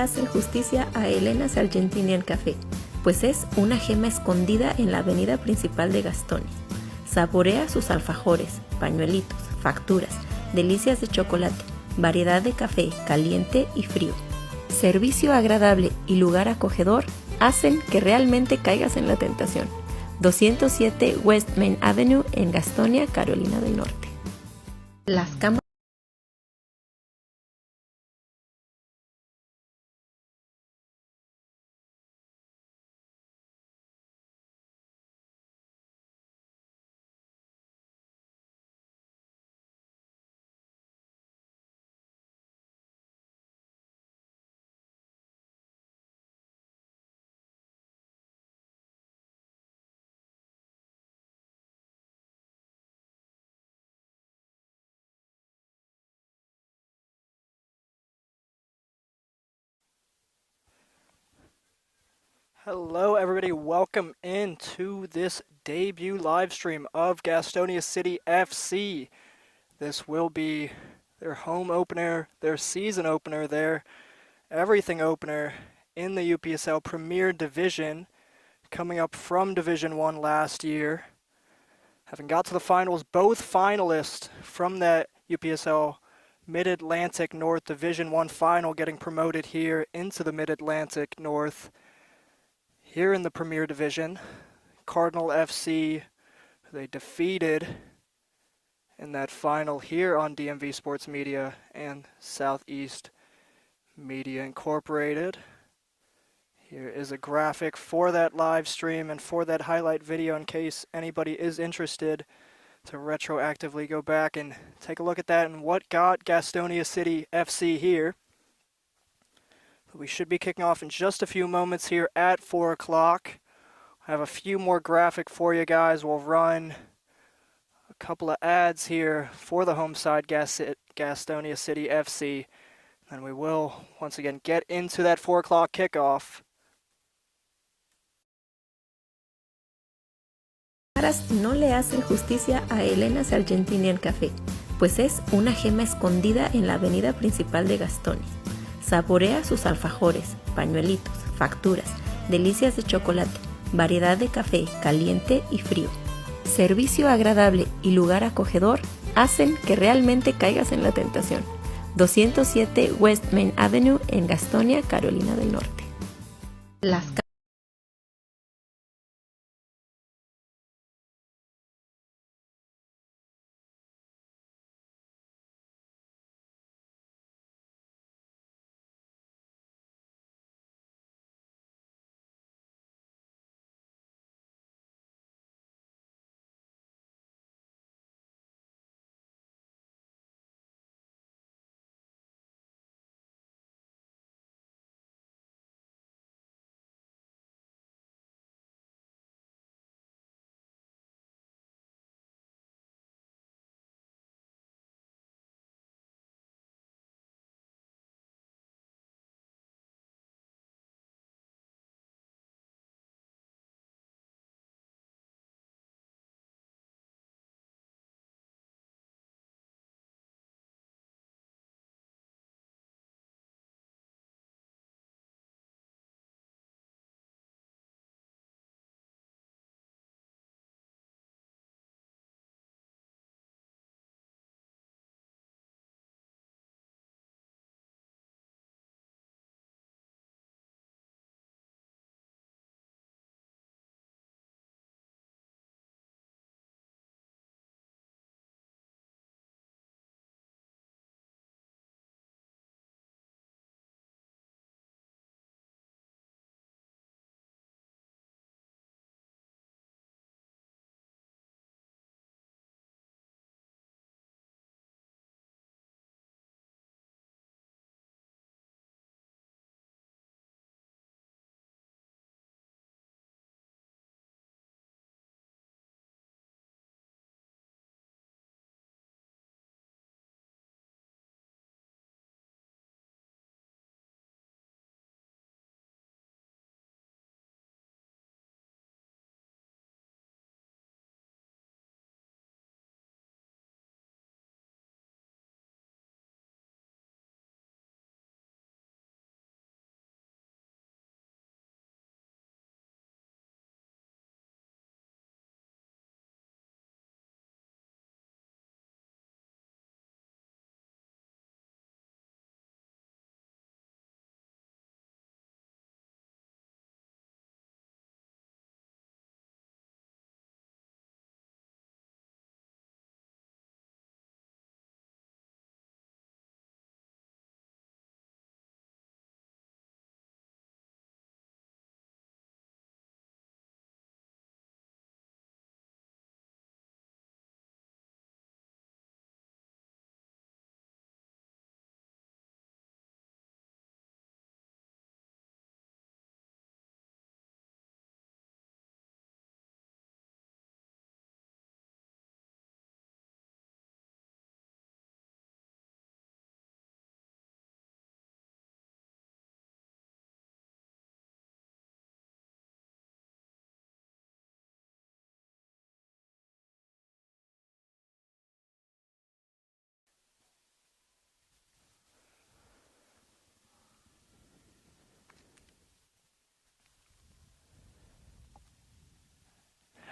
Hace justicia a Elena's Argentinian Café, pues es una gema escondida en la avenida principal de Gastonia. Saborea sus alfajores, pañuelitos, facturas, delicias de chocolate, variedad de café caliente y frío. Servicio agradable y lugar acogedor hacen que realmente caigas en la tentación. 207 West Main Avenue en Gastonia, Carolina del Norte. Las cámaras. Hello everybody, welcome into this debut live stream of Gastonia City FC. This will be their home opener, their season opener, their everything opener in the UPSL Premier Division, coming up from Division 1 last year. Having got to the finals, both finalists from that UPSL Mid-Atlantic North Division 1 final getting promoted here into the Mid-Atlantic North. Here in the Premier Division, Cardinal FC, they defeated in that final here on DMV Sports Media and Southeast Media Incorporated. Here is a graphic for that live stream and for that highlight video in case anybody is interested to retroactively go back and take a look at that and what got Gastonia City FC here. We should be kicking off in just a few moments here at 4 o'clock. I have a few more graphic for you guys. We'll run a couple of ads here for the home side, Gastonia City FC. And we will, once again, get into that 4 o'clock kickoff. No le hacen justicia a Elena's Argentinian Café, pues es una gema escondida en la avenida principal de Gastonia. Saborea sus alfajores, pañuelitos, facturas, delicias de chocolate, variedad de café caliente y frío. Servicio agradable y lugar acogedor hacen que realmente caigas en la tentación. 207 West Main Avenue en Gastonia, Carolina del Norte. Las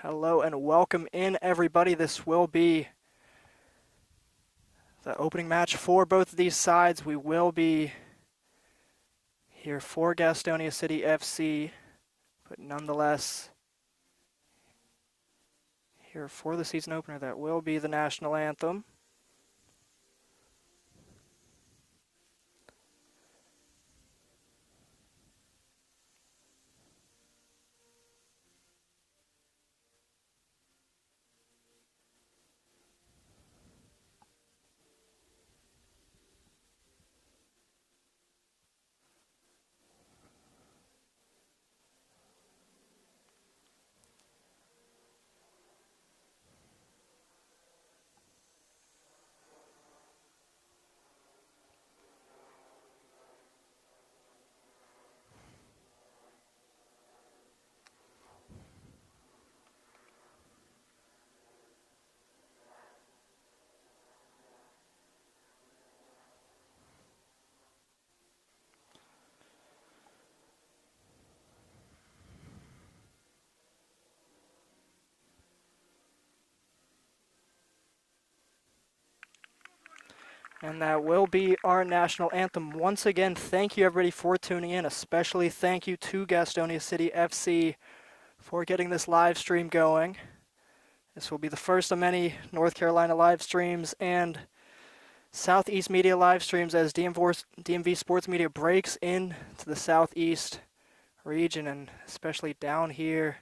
Hello and welcome in, everybody. This will be the opening match for both of these sides. We will be here for Gastonia City FC, but nonetheless, here for the season opener, that will be the national anthem. And that will be our national anthem. Once again, thank you everybody for tuning in. Especially thank you to Gastonia City FC for getting this live stream going. This will be the first of many North Carolina live streams and Southeast Media live streams as DMV Sports Media breaks into the Southeast region, and especially down here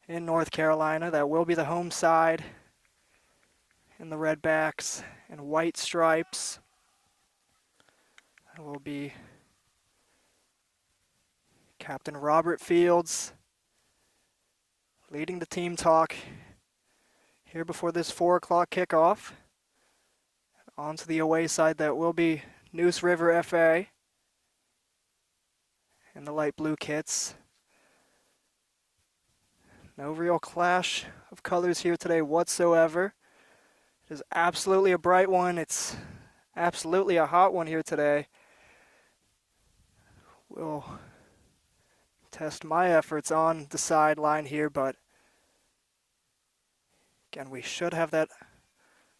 in North Carolina. That will be the home side in the Redbacks and white stripes. That will be Captain Robert Fields leading the team talk here before this 4 o'clock kickoff. On to the away side, that will be Neuse River FA in the light blue kits. No real clash of colors here today whatsoever. It is absolutely a bright one. It's absolutely a hot one here today. We'll test my efforts on the sideline here, but again, we should have that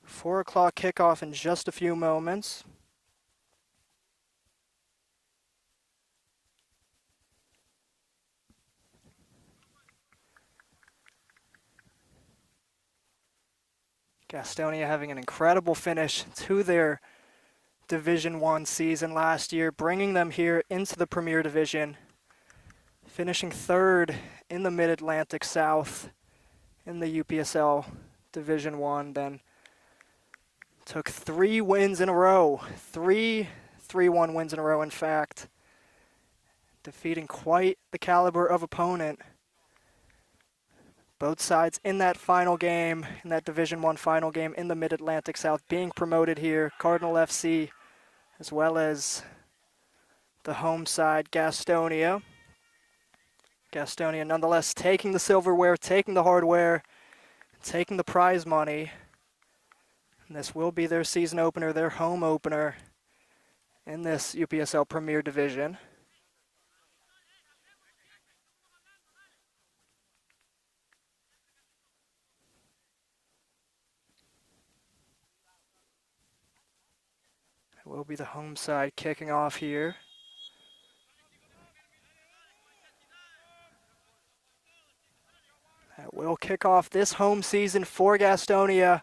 4 o'clock kickoff in just a few moments. Gastonia having an incredible finish to their Division I season last year, bringing them here into the Premier Division, finishing third in the Mid-Atlantic South in the UPSL Division I, then took 3 wins in a row, 3-1 wins in a row, in fact, defeating quite the caliber of opponent. Both sides in that final game, in that Division I final game in the Mid-Atlantic South, being promoted here, Cardinal FC, as well as the home side, Gastonia. Gastonia nonetheless taking the silverware, taking the hardware, taking the prize money. And this will be their season opener, their home opener in this UPSL Premier Division. It will be the home side kicking off here. That will kick off this home season for Gastonia,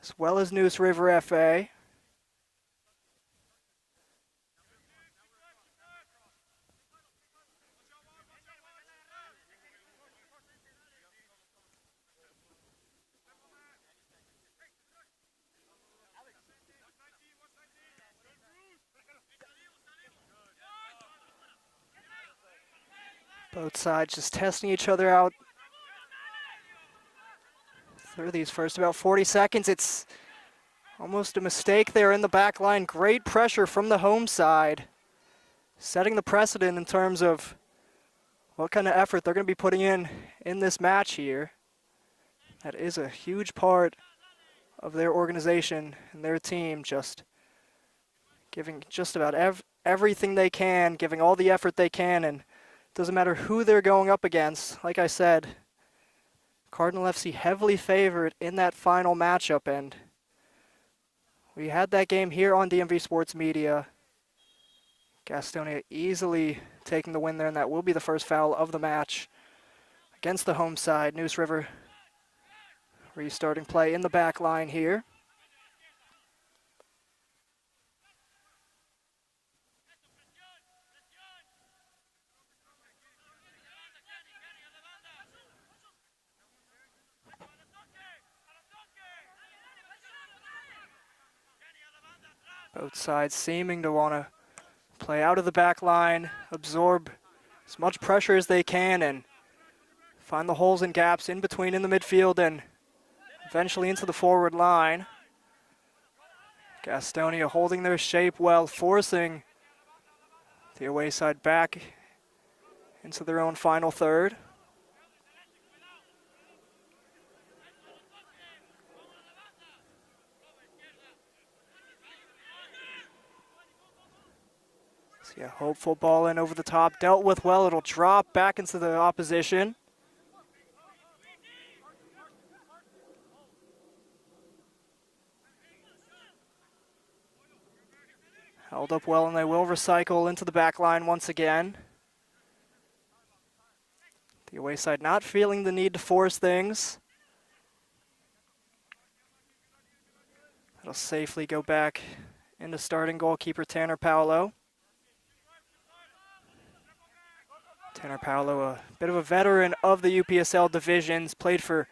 as well as Neuse River FA. Both sides just testing each other out through these first about 40 seconds. It's almost a mistake there in the back line. Great pressure from the home side, setting the precedent in terms of what kind of effort they're going to be putting in this match here. That is a huge part of their organization and their team, just giving just about everything they can, giving all the effort they can, and it doesn't matter who they're going up against. Like I said, Cardinal FC heavily favored in that final matchup, and we had that game here on DMV Sports Media. Gastonia easily taking the win there, and that will be the first foul of the match against the home side. Neuse River restarting play in the back line here. Both sides seeming to want to play out of the back line, absorb as much pressure as they can, and find the holes and gaps in between in the midfield and eventually into the forward line. Gastonia holding their shape well, forcing the away side back into their own final third. See a hopeful ball in over the top, dealt with well, it'll drop back into the opposition. Held up well, and they will recycle into the back line once again. The away side not feeling the need to force things. It'll safely go back into starting goalkeeper Tanner Paolo. Tanner Paolo, a bit of a veteran of the UPSL divisions, played for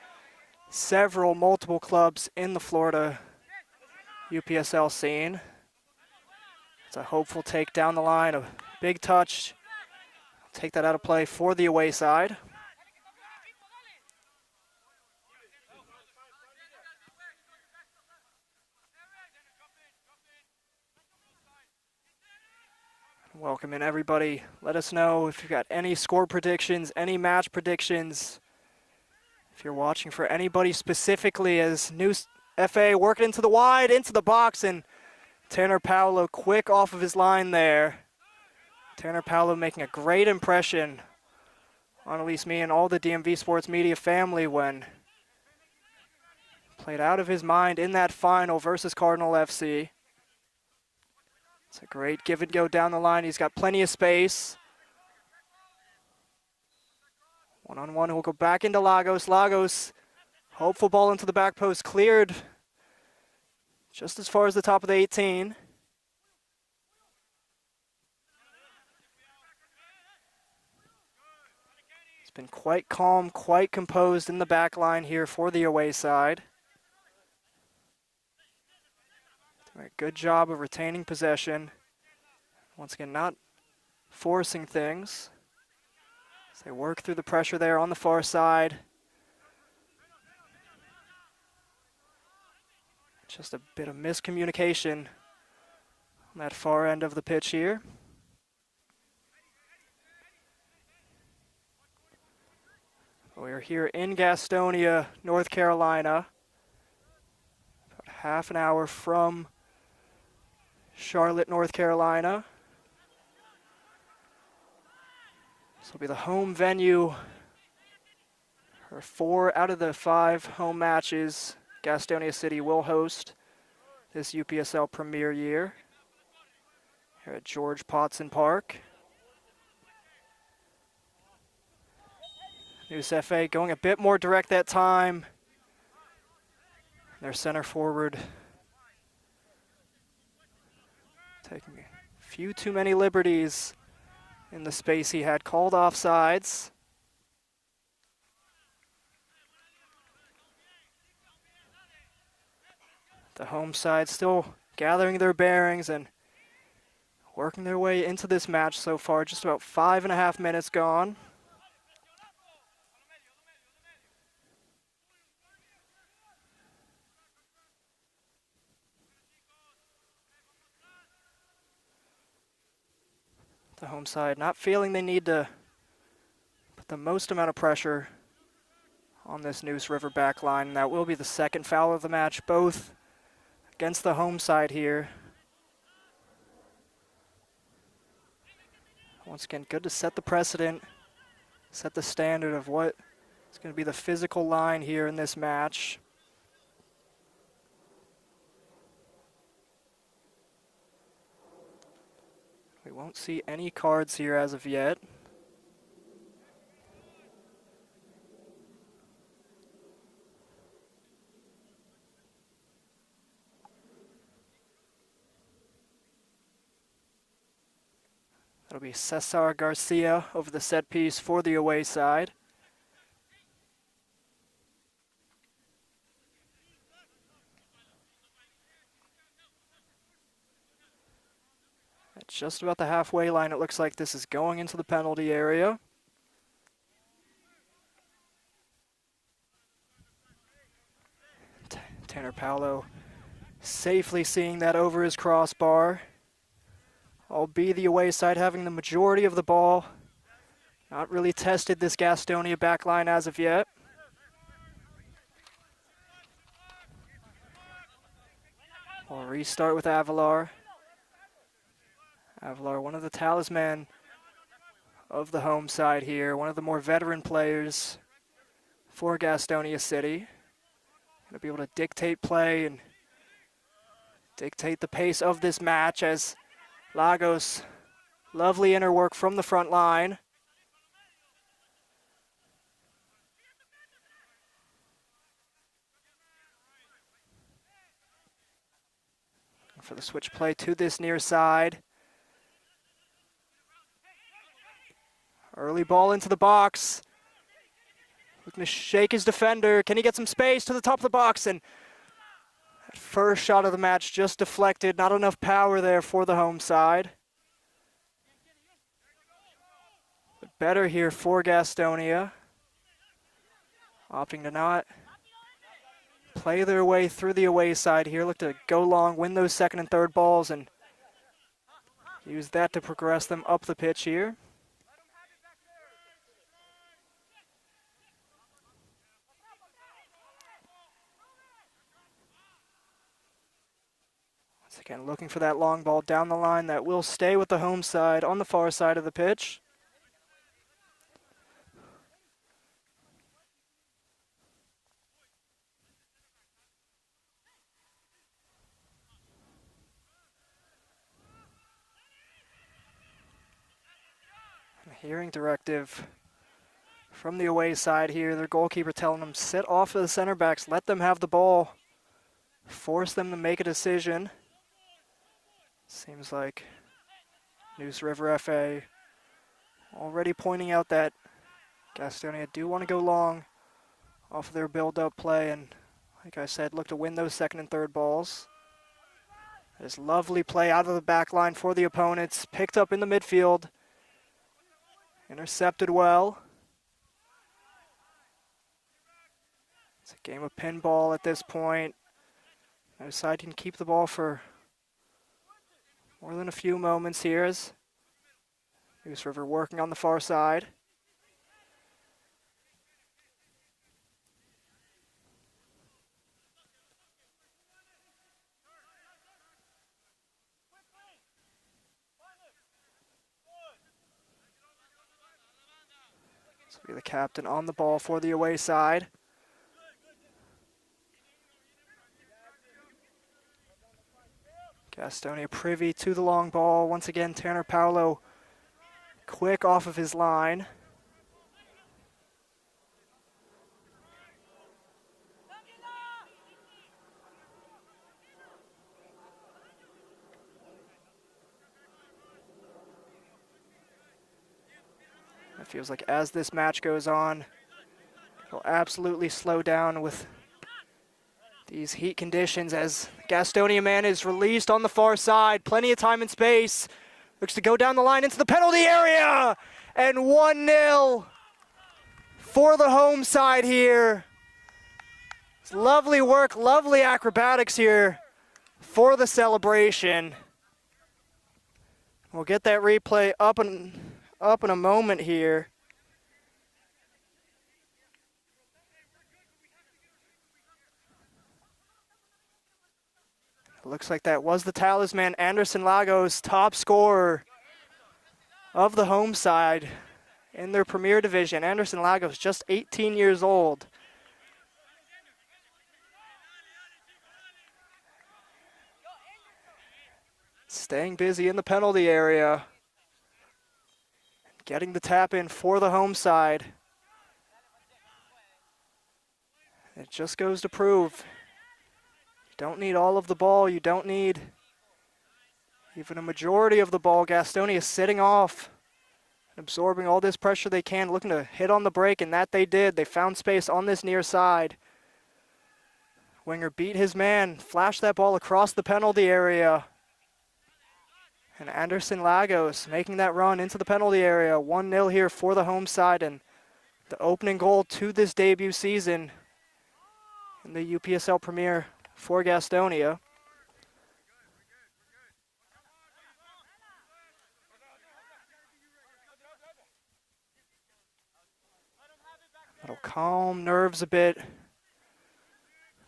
multiple clubs in the Florida UPSL scene. It's a hopeful take down the line, a big touch. Take that out of play for the away side. Welcome in, everybody. Let us know if you've got any score predictions, any match predictions. If you're watching for anybody specifically, as Neuse FA working into the wide, into the box, and Tanner Paolo quick off of his line there. Tanner Paolo making a great impression on at least me and all the DMV Sports Media family when played out of his mind in that final versus Cardinal FC. It's a great give and go down the line. He's got plenty of space. One-on-one, he'll go back into Lagos. Lagos, hopeful ball into the back post, cleared just as far as the top of the 18. He's been quite calm, quite composed in the back line here for the away side. Doing a good job of retaining possession. Once again, not forcing things. As they work through the pressure there on the far side. Just a bit of miscommunication on that far end of the pitch here. We are here in Gastonia, North Carolina. About half an hour from Charlotte, North Carolina. This will be the home venue for 4 out of the 5 home matches Gastonia City will host this UPSL premier year here at George Potson Park. Neuse FA going a bit more direct that time. Their center forward taking a few too many liberties in the space he had, called offsides. The home side still gathering their bearings and working their way into this match so far. Just about 5.5 minutes gone. The home side not feeling they need to put the most amount of pressure on this Neuse River back line. That will be the second foul of the match, both against the home side here. Once again, good to set the precedent, set the standard of what It's going to be the physical line here in this match. We won't see any cards here as of yet. That'll be Cesar Garcia over the set piece for the away side. At just about the halfway line, it looks like this is going into the penalty area. Tanner Paolo safely seeing that over his crossbar. Albeit the away side having the majority of the ball. Not really tested this Gastonia backline as of yet. We'll restart with Avalar. Avalar, one of the talisman of the home side here, one of the more veteran players for Gastonia City. Gonna be able to dictate play and dictate the pace of this match as Lagos, lovely inner work from the front line. For the switch play to this near side. Early ball into the box. Looking to shake his defender. Can he get some space to the top of the box? And that first shot of the match just deflected. Not enough power there for the home side. But better here for Gastonia. Opting to not play their way through the away side here. Look to go long, win those second and third balls, and use that to progress them up the pitch here. Once again, looking for that long ball down the line that will stay with the home side on the far side of the pitch. Hearing directive from the away side here. Their goalkeeper telling them, sit off of the center backs, let them have the ball, force them to make a decision. Seems like Neuse River FA already pointing out that Gastonia do want to go long off of their build-up play, and like I said, look to win those second and third balls. This lovely play out of the back line for the opponents, picked up in the midfield. Intercepted well. It's a game of pinball at this point. Neither side can keep the ball for more than a few moments here as Neuse River working on the far side. Be the captain on the ball for the away side. Gastonia privy to the long ball. Once again, Tanner Paolo quick off of his line. It feels like as this match goes on, it'll absolutely slow down with these heat conditions as Gastonia man is released on the far side. Plenty of time and space. Looks to go down the line into the penalty area. And 1-0 for the home side here. It's lovely work, lovely acrobatics here for the celebration. We'll get that replay up in a moment here. It looks like that was the talisman, Anderson Lagos, top scorer of the home side in their Premier Division. Anderson Lagos, just 18 years old. Staying busy in the penalty area. Getting the tap in for the home side. It just goes to prove you don't need all of the ball. You don't need even a majority of the ball. Gastonia is sitting off and absorbing all this pressure they can, looking to hit on the break, and that they did. They found space on this near side. Winger beat his man, flashed that ball across the penalty area. And Anderson Lagos making that run into the penalty area. 1-0 here for the home side, and the opening goal to this debut season in the UPSL Premier for Gastonia. That'll calm nerves a bit.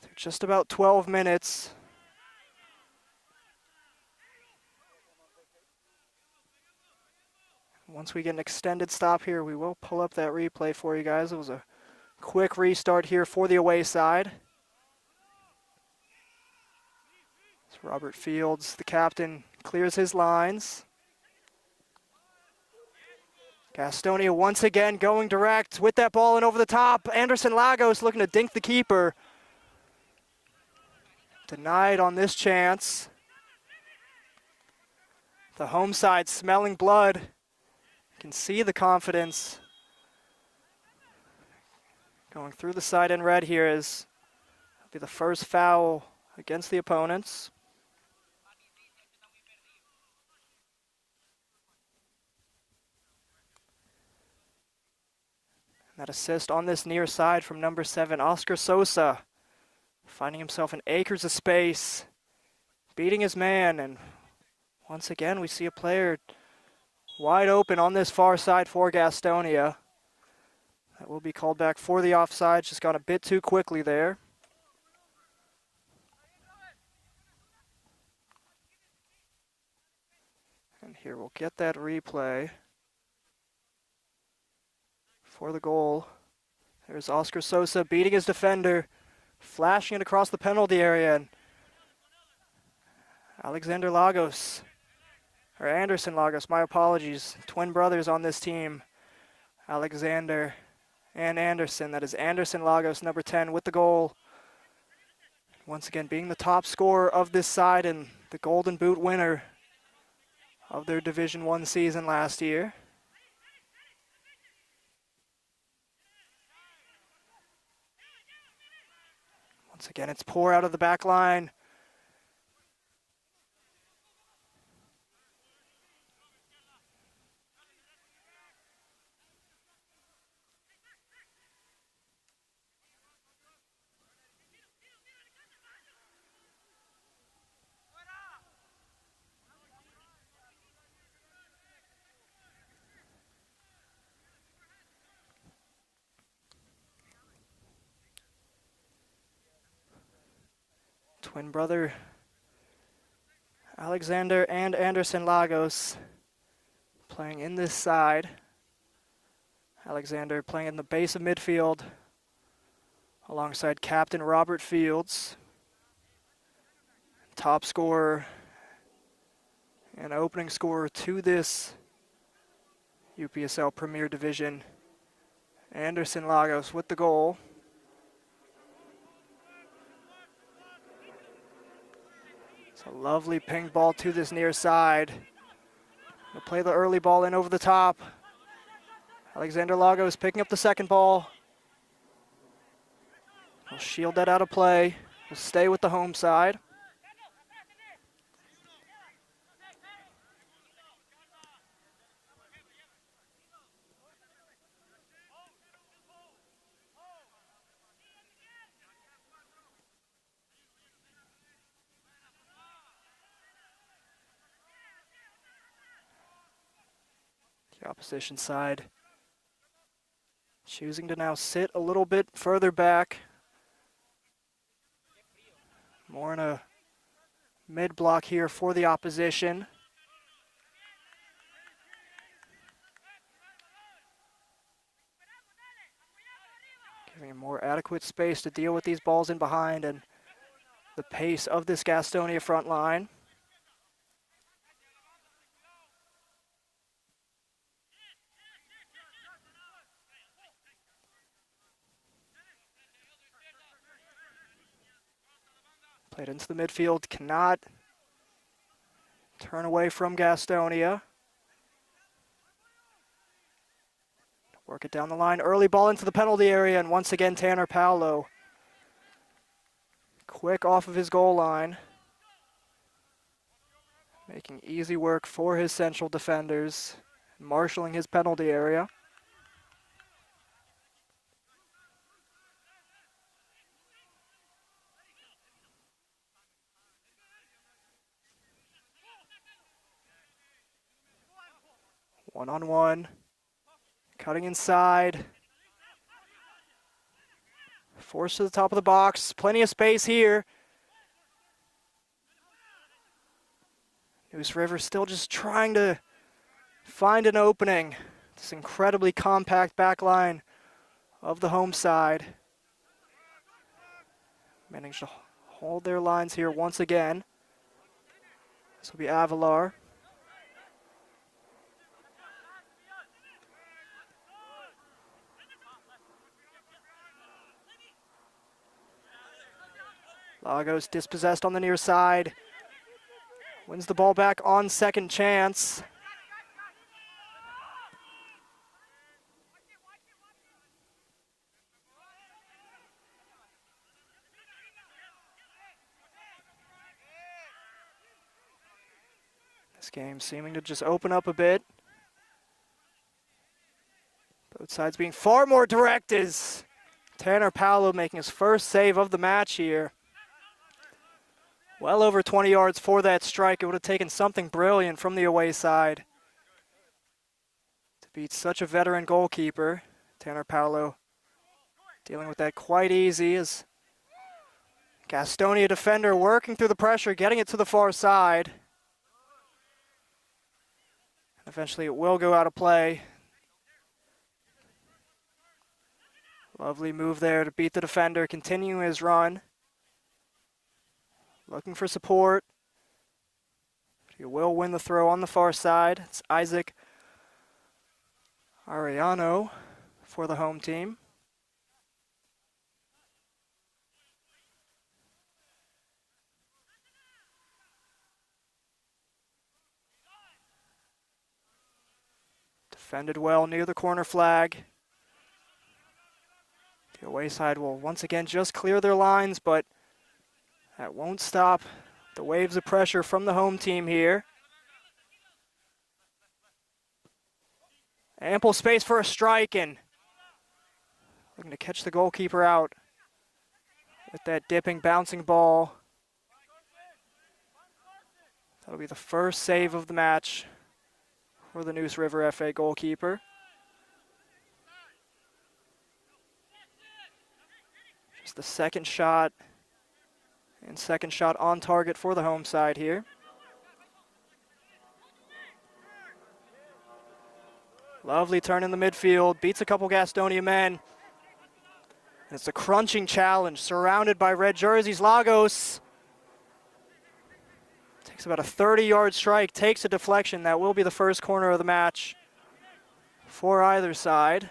Through just about 12 minutes. Once we get an extended stop here, we will pull up that replay for you guys. It was a quick restart here for the away side. As Robert Fields, the captain, clears his lines. Gastonia once again going direct with that ball and over the top. Anderson Lagos looking to dink the keeper. Denied on this chance. The home side smelling blood. Can see the confidence going through the side in red here as it'll be the first foul against the opponents. And that assist on this near side from number 7, Oscar Sosa, finding himself in acres of space, beating his man, and once again we see a player wide open on this far side for Gastonia. That will be called back for the offside. Just got a bit too quickly there. And here we'll get that replay for the goal. There's Oscar Sosa beating his defender, flashing it across the penalty area. And Anderson Lagos, my apologies. Twin brothers on this team, Alexander and Anderson. That is Anderson Lagos, number 10, with the goal. Once again, being the top scorer of this side and the Golden Boot winner of their Division I season last year. Once again, it's poor out of the back line. Twin brother Alexander and Anderson Lagos playing in this side. Alexander playing in the base of midfield alongside captain Robert Fields. Top scorer and opening scorer to this UPSL Premier Division. Anderson Lagos with the goal. It's a lovely ping ball to this near side. We'll play the early ball in over the top. Alexander Lagos picking up the second ball. We'll shield that out of play. We'll stay with the home side. The opposition side choosing to now sit a little bit further back. More in a mid-block here for the opposition. Getting a more adequate space to deal with these balls in behind and the pace of this Gastonia front line. Played into the midfield, cannot turn away from Gastonia. Work it down the line, early ball into the penalty area, and once again Tanner Paolo. Quick off of his goal line. Making easy work for his central defenders, marshalling his penalty area. One-on-one, cutting inside. Forced to the top of the box, plenty of space here. Neuse River still just trying to find an opening. This incredibly compact back line of the home side. Managed to hold their lines here once again. This will be Avalar. Lagos dispossessed on the near side. Wins the ball back on second chance. This game seeming to just open up a bit. Both sides being far more direct as Tanner Paolo making his first save of the match here. Well over 20 yards for that strike. It would have taken something brilliant from the away side to beat such a veteran goalkeeper. Tanner Paolo dealing with that quite easy as Gastonia defender working through the pressure, getting it to the far side. Eventually it will go out of play. Lovely move there to beat the defender, continuing his run. Looking for support. He will win the throw on the far side. It's Isaac Arellano for the home team. Defended well near the corner flag. The away side will once again just clear their lines, but that won't stop the waves of pressure from the home team here. Ample space for a strike and looking to catch the goalkeeper out with that dipping, bouncing ball. That'll be the first save of the match for the Neuse River FA goalkeeper. Just the second shot. And second shot on target for the home side here. Lovely turn in the midfield, beats a couple Gastonia men. And it's a crunching challenge, surrounded by red jerseys. Lagos takes about a 30-yard strike, takes a deflection. That will be the first corner of the match for either side.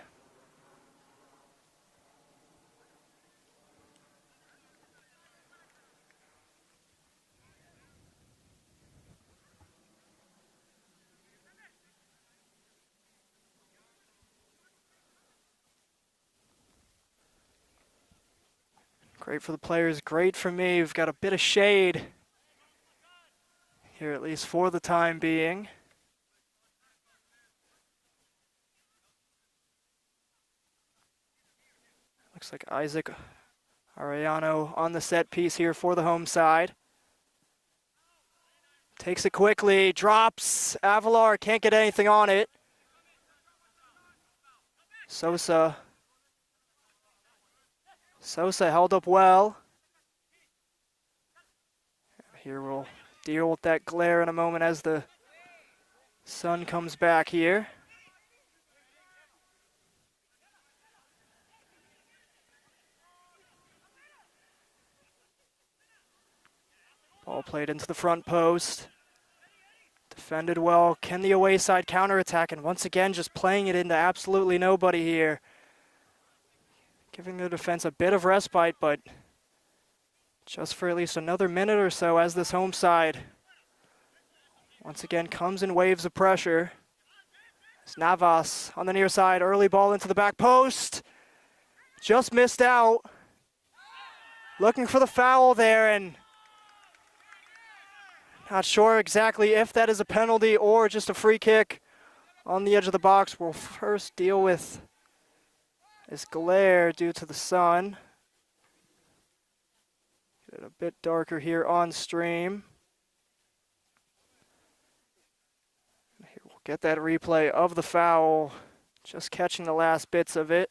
Great for the players, great for me. We've got a bit of shade here, at least for the time being. Looks like Isaac Arellano on the set piece here for the home side. Takes it quickly, drops. Avalar can't get anything on it. Sosa held up well. Here we'll deal with that glare in a moment as the sun comes back here. played into the front post. Defended well. Can the away side counterattack? And once again, just playing it into absolutely nobody here. Giving the defense a bit of respite, but just for at least another minute or so as this home side once again comes in waves of pressure. It's Navas on the near side. Early ball into the back post. Just missed out. Looking for the foul there, and not sure exactly if that is a penalty or just a free kick on the edge of the box. We'll first deal with this glare due to the sun. Get it a bit darker here on stream. Here we'll get that replay of the foul, just catching the last bits of it.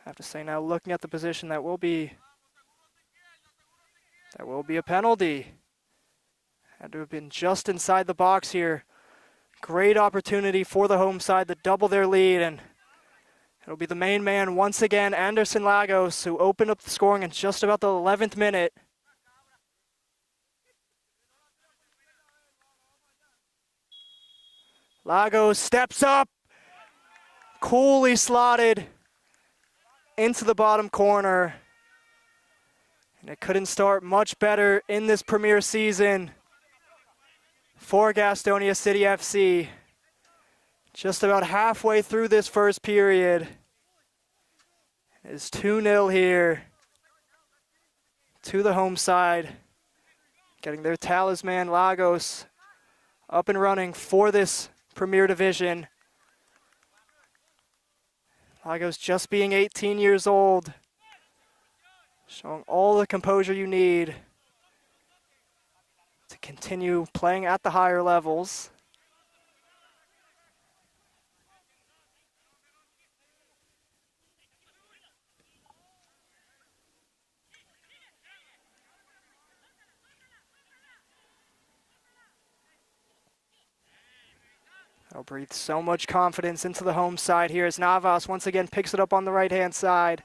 I have to say now, looking at the position, that will be a penalty. Had to have been just inside the box here. Great opportunity for the home side to double their lead, and it'll be the main man once again, Anderson Lagos, who opened up the scoring in just about the 11th minute. Lagos steps up, coolly slotted into the bottom corner. And it couldn't start much better in this premier season for Gastonia City FC. Just about halfway through this first period. It's 2-0 here to the home side. Getting their talisman, Lagos, up and running for this Premier Division. Lagos just being 18 years old. Showing all the composure you need to continue playing at the higher levels. They'll breathe so much confidence into the home side here as Navas once again picks it up on the right-hand side.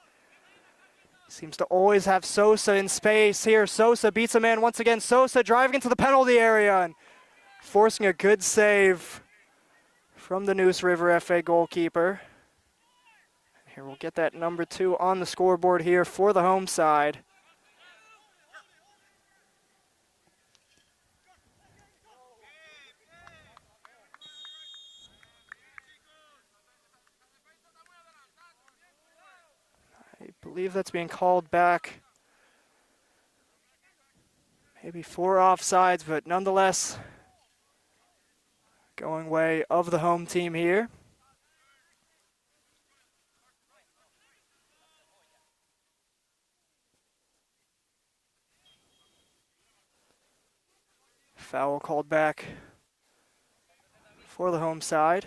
Seems to always have Sosa in space here. Sosa beats a man once again. Sosa driving into the penalty area and forcing a good save from the Neuse River FA goalkeeper. Here we'll get that number 2 on the scoreboard here for the home side. I believe that's being called back. Maybe 4 offsides, but nonetheless going way of the home team here. Foul called back for the home side.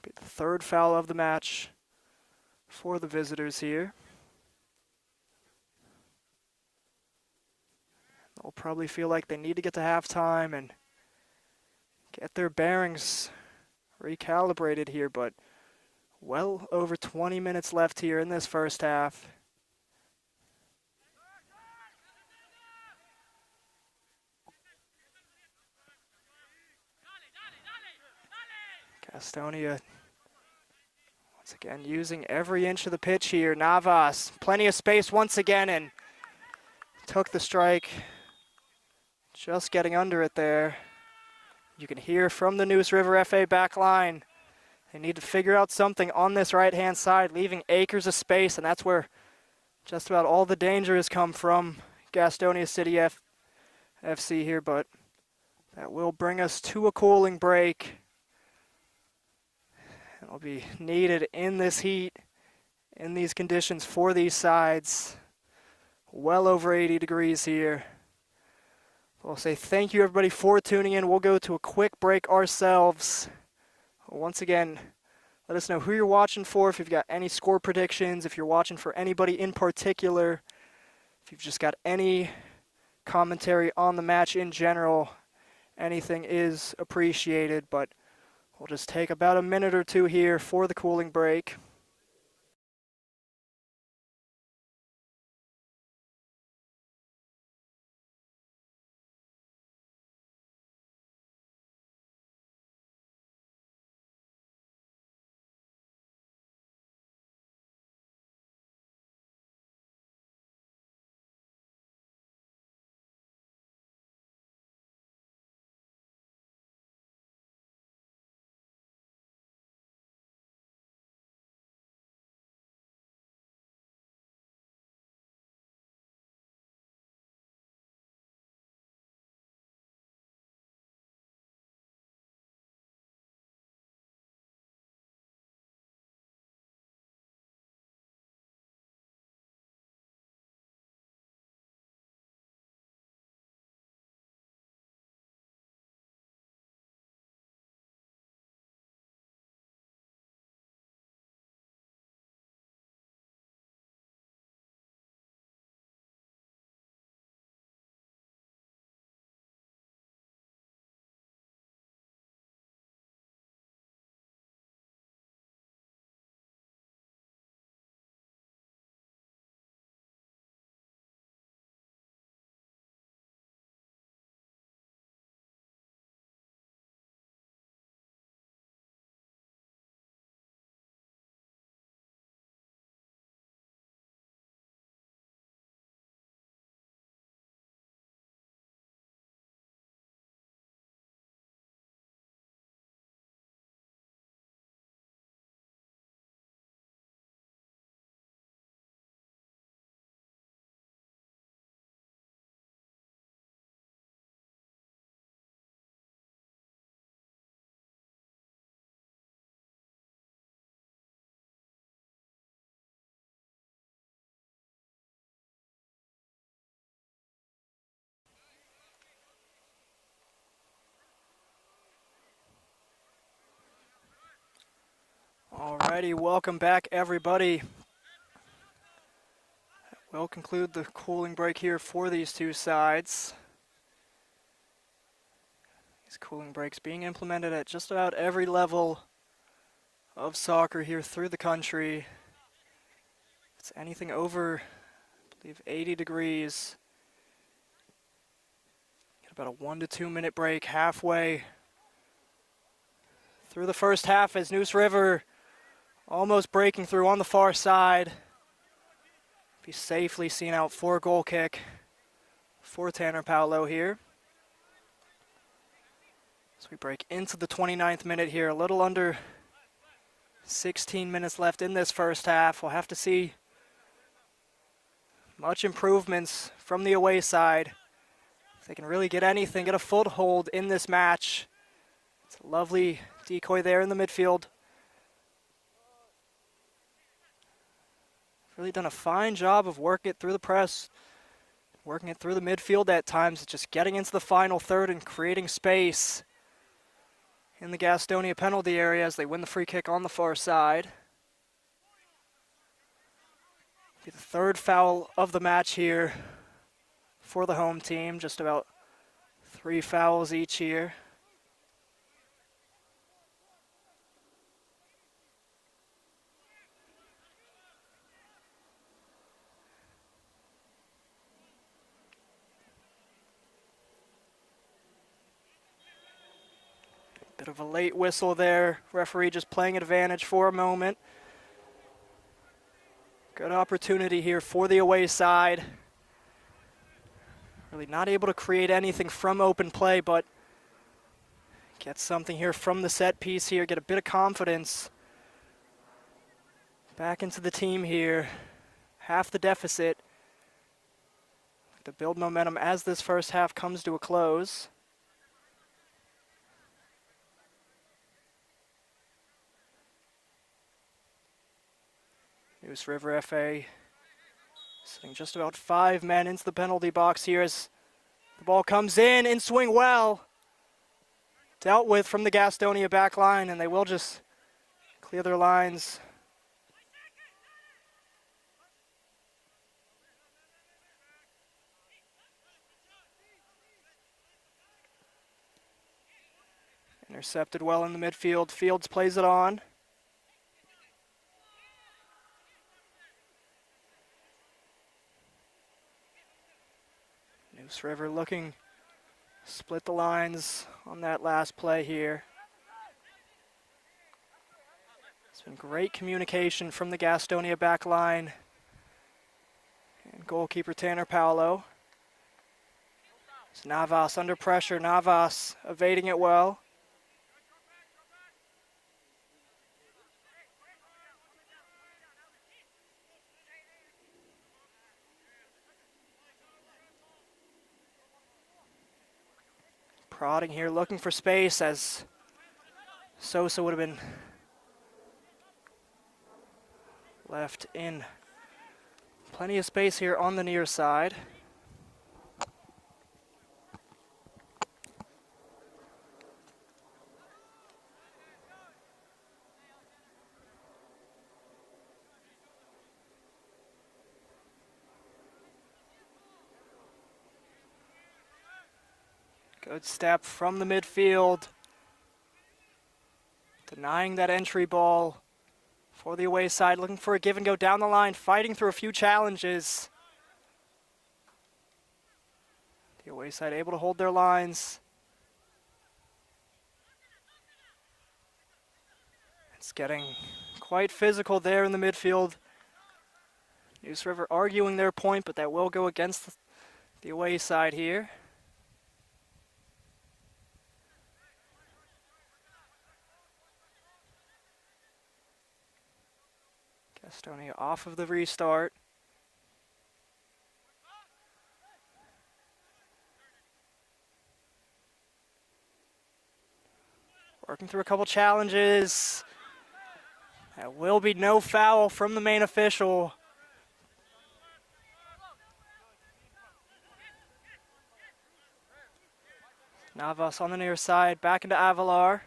Be the 3rd foul of the match for the visitors here. They'll probably feel like they need to get to halftime and get their bearings recalibrated here, but well over 20 minutes left here in this first half. Gastonia once again using every inch of the pitch here. Navas, plenty of space once again, and took the strike. Just getting under it there. You can hear from the Neuse River FA back line. They need to figure out something on this right-hand side, leaving acres of space, and that's where just about all the danger has come from Gastonia City FC here, but that will bring us to a cooling break. It'll be needed in this heat, in these conditions for these sides. Well over 80 degrees here. We'll say thank you everybody for tuning in. We'll go to a quick break ourselves. Once again, let us know who you're watching for, if you've got any score predictions, if you're watching for anybody in particular, if you've just got any commentary on the match in general, anything is appreciated, but we'll just take about a minute or two here for the cooling break. Alrighty, welcome back everybody. We'll conclude the cooling break here for these two sides. These cooling breaks being implemented at just about every level of soccer here through the country. It's anything over, I believe, 80 degrees. Get about a 1 to 2 minute break halfway through the first half as Neuse River almost breaking through on the far side. Be safely seen out for a goal kick for Tanner Paolo here. So we break into the 29th minute here, a little under 16 minutes left in this first half. We'll have to see much improvements from the away side. If they can really get anything, get a foothold in this match. It's a lovely decoy there in the midfield. Really done a fine job of working it through the press, working it through the midfield at times, just getting into the final third and creating space in the Gastonia penalty area as they win the free kick on the far side. Be the third foul of the match here for the home team, just about 3 fouls each here. Bit of a late whistle there. Referee just playing advantage for a moment. Good opportunity here for the away side. Really not able to create anything from open play, but get something here from the set piece here. Get a bit of confidence back into the team here. Half the deficit. To build momentum as this first half comes to a close. Neuse River FA sitting just about 5 men into the penalty box here as the ball comes in swing well. Dealt with from the Gastonia back line, and they will just clear their lines. Intercepted well in the midfield. Fields plays it on. Neuse River looking to split the lines on that last play here. It's been great communication from the Gastonia back line and goalkeeper Tanner Paolo. It's Navas under pressure. Navas evading it well. Prodding here, looking for space as Sosa would have been left in. Plenty of space here on the near side. Good step from the midfield. Denying that entry ball for the away side, looking for a give and go down the line, fighting through a few challenges. The away side able to hold their lines. It's getting quite physical there in the midfield. Neuse River arguing their point, but that will go against the away side here. Gastonia off of the restart. Working through a couple challenges. That will be no foul from the main official. Navas on the near side, back into Avalar.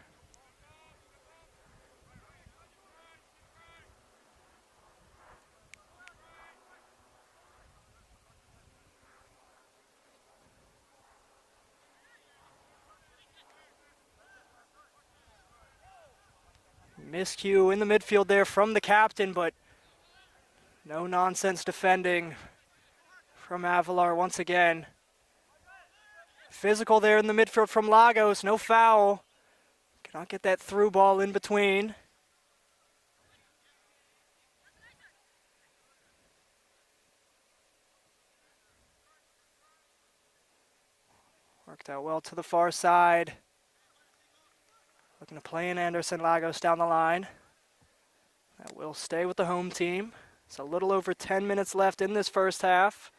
Miscue in the midfield there from the captain, but no nonsense defending from Avalar once again. Physical there in the midfield from Lagos, no foul. Cannot get that through ball in between. Worked out well to the far side. Looking to play in Anderson Lagos down the line. That will stay with the home team. It's a little over 10 minutes left in this first half.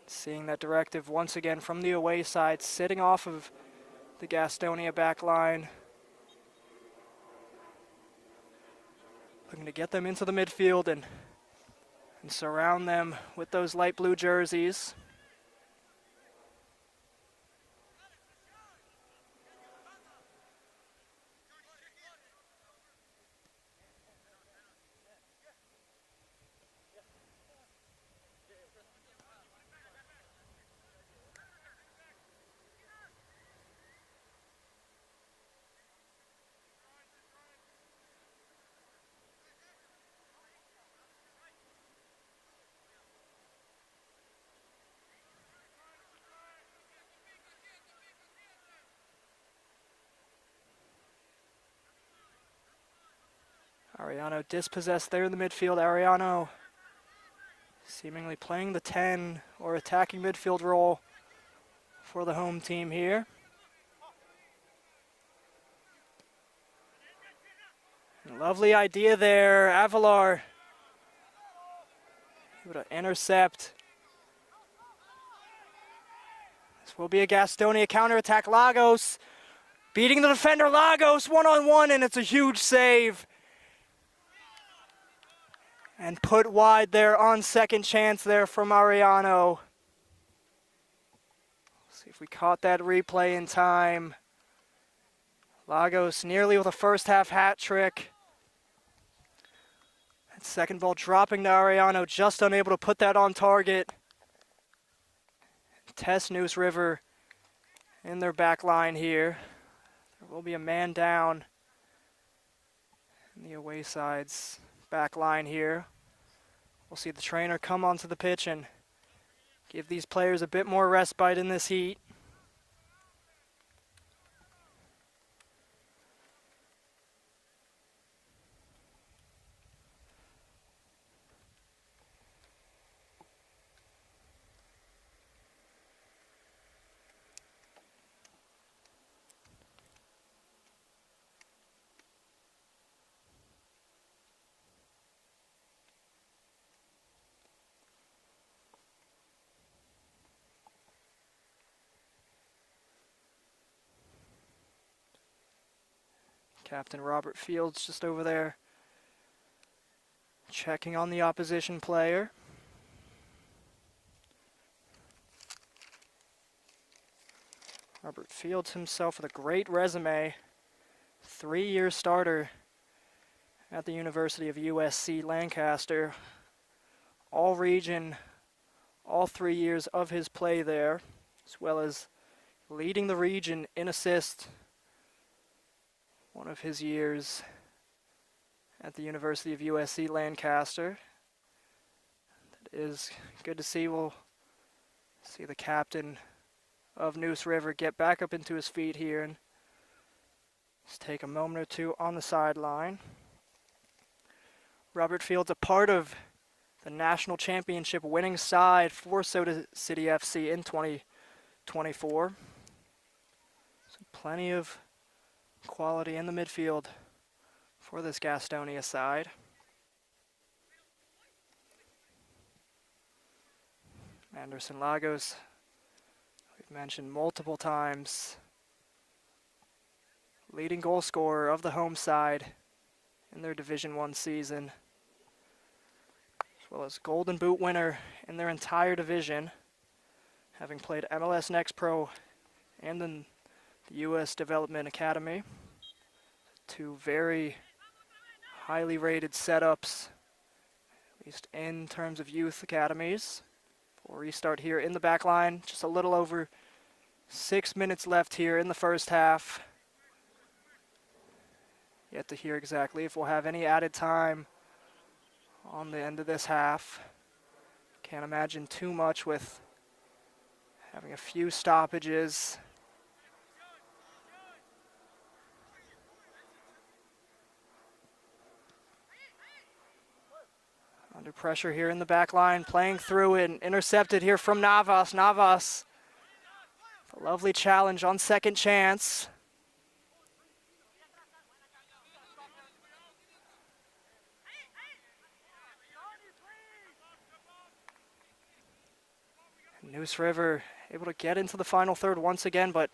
Seeing that directive once again from the away side, sitting off of the Gastonia back line. Looking to get them into the midfield and surround them with those light blue jerseys. Ariano dispossessed there in the midfield. Ariano seemingly playing the 10 or attacking midfield role for the home team here. Lovely idea there. Avalar able to intercept. This will be a Gastonia counterattack. Lagos beating the defender. Lagos one-on-one, and it's a huge save. And put wide there on second chance there from Ariano. See if we caught that replay in time. Lagos nearly with a first half hat trick. That second ball dropping to Arellano, just unable to put that on target. Test Neuse River in their back line here. There will be a man down in the away side's back line here. We'll see the trainer come onto the pitch and give these players a bit more respite in this heat. Captain Robert Fields just over there checking on the opposition player. Robert Fields himself with a great resume. 3-year starter at the University of USC Lancaster. All region, all 3 years of his play there, as well as leading the region in assists. One of his years at the University of USC Lancaster. That is good to see. We'll see the captain of Neuse River get back up into his feet here and just take a moment or two on the sideline. Robert Fields, a part of the national championship winning side for Soda City FC in 2024. So plenty of quality in the midfield for this Gastonia side. Anderson Lagos, we've mentioned multiple times, leading goal scorer of the home side in their Division I season, as well as Golden Boot winner in their entire division, having played MLS Next Pro and then the U.S. Development Academy. Two very highly rated setups, at least in terms of youth academies. We'll restart here in the back line. Just a little over 6 minutes left here in the first half. Yet to hear exactly if we'll have any added time on the end of this half. Can't imagine too much with having a few stoppages. Under pressure here in the back line, playing through it, intercepted here from Navas. Navas, a lovely challenge on second chance. Neuse River able to get into the final third once again, but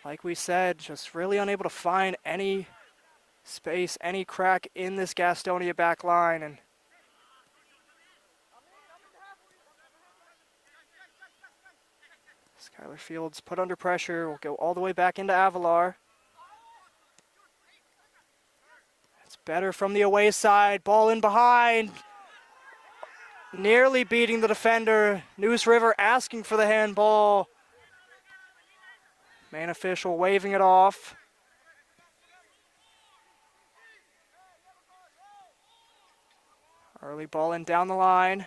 like we said, just really unable to find any space, any crack in this Gastonia back line. And Skylar Fields put under pressure, will go all the way back into Avalar. It's better from the away side, ball in behind. Nearly beating the defender. Neuse River asking for the handball. Main official waving it off. Early ball in down the line.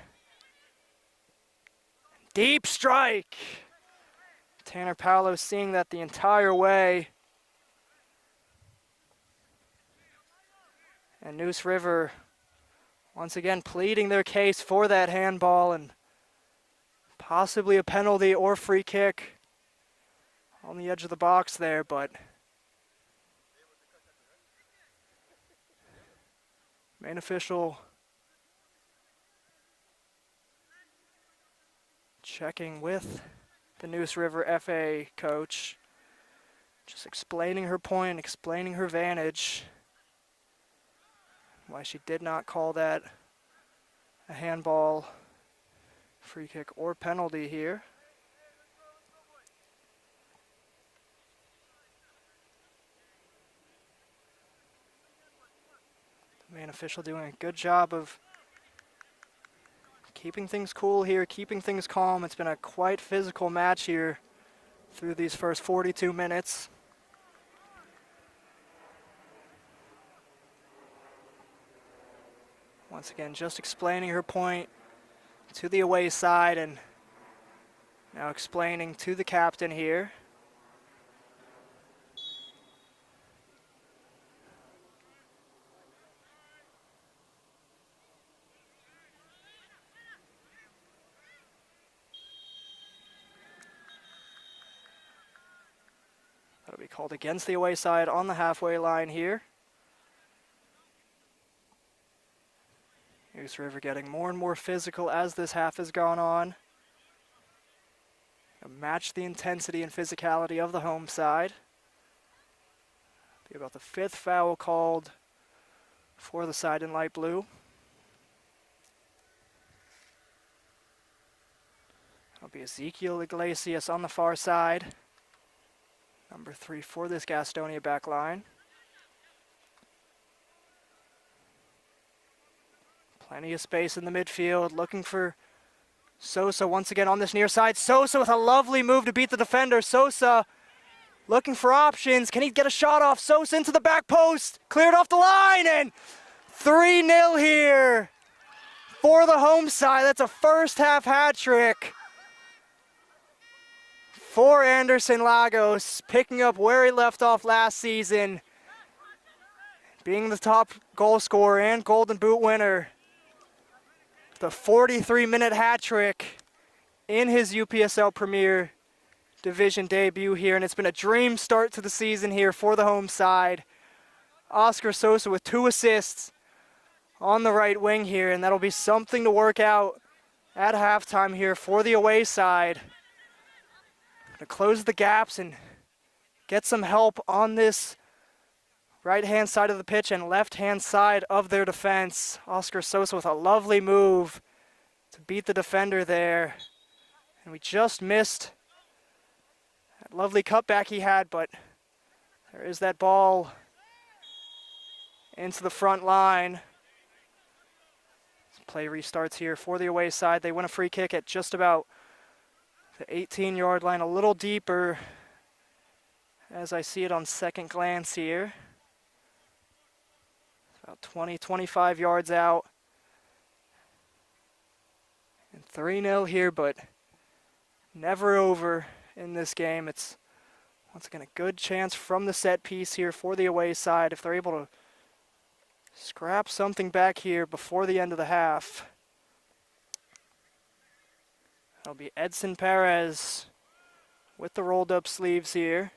Deep strike. Tanner Paolo seeing that the entire way. And Neuse River once again pleading their case for that handball and possibly a penalty or free kick on the edge of the box there, but main official checking with the Neuse River FA coach, just explaining her point, explaining her vantage, why she did not call that a handball, free kick, or penalty here. Main official doing a good job of keeping things cool here, keeping things calm. It's been a quite physical match here through these first 42 minutes. Once again, just explaining her point to the away side and now explaining to the captain here. That'll be called against the away side on the halfway line here. Neuse River getting more and more physical as this half has gone on. Match the intensity and physicality of the home side. Be about the 5th foul called for the side in light blue. That'll be Ezekiel Iglesias on the far side. Number 3 for this Gastonia back line. Plenty of space in the midfield, looking for Sosa once again on this near side. Sosa with a lovely move to beat the defender. Sosa looking for options. Can he get a shot off? Sosa into the back post. Cleared off the line, and 3-0 here for the home side. That's a first half hat trick for Anderson Lagos, picking up where he left off last season, being the top goal scorer and Golden Boot winner. The 43-minute hat trick in his UPSL Premier Division debut here, and it's been a dream start to the season here for the home side. Oscar Sosa with 2 assists on the right wing here, and that'll be something to work out at halftime here for the away side. To close the gaps and get some help on this right-hand side of the pitch and left-hand side of their defense. Oscar Sosa with a lovely move to beat the defender there. And we just missed that lovely cutback he had, but there is that ball into the front line. Play restarts here for the away side. They win a free kick at just about the 18-yard line, a little deeper as I see it on second glance here. About 20, 25 yards out. And 3-0 here, but never over in this game. It's once again a good chance from the set piece here for the away side if they're able to scrap something back here before the end of the half. That'll be Edson Perez with the rolled up sleeves here.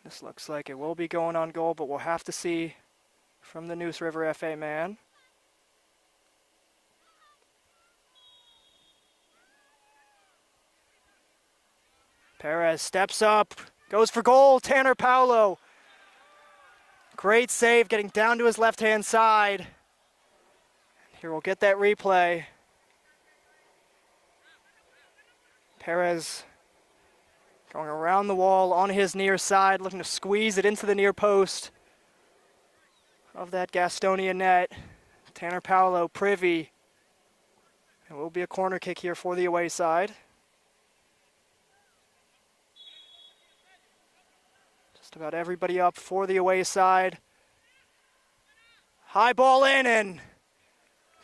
This looks like it will be going on goal, but we'll have to see from the Neuse River FA man. Perez steps up, goes for goal. Tanner Paulo. Great save, getting down to his left-hand side. Here we'll get that replay. Perez going around the wall on his near side, looking to squeeze it into the near post of that Gastonia net. Tanner Paulo privy. It will be a corner kick here for the away side. Just about everybody up for the away side. High ball in, and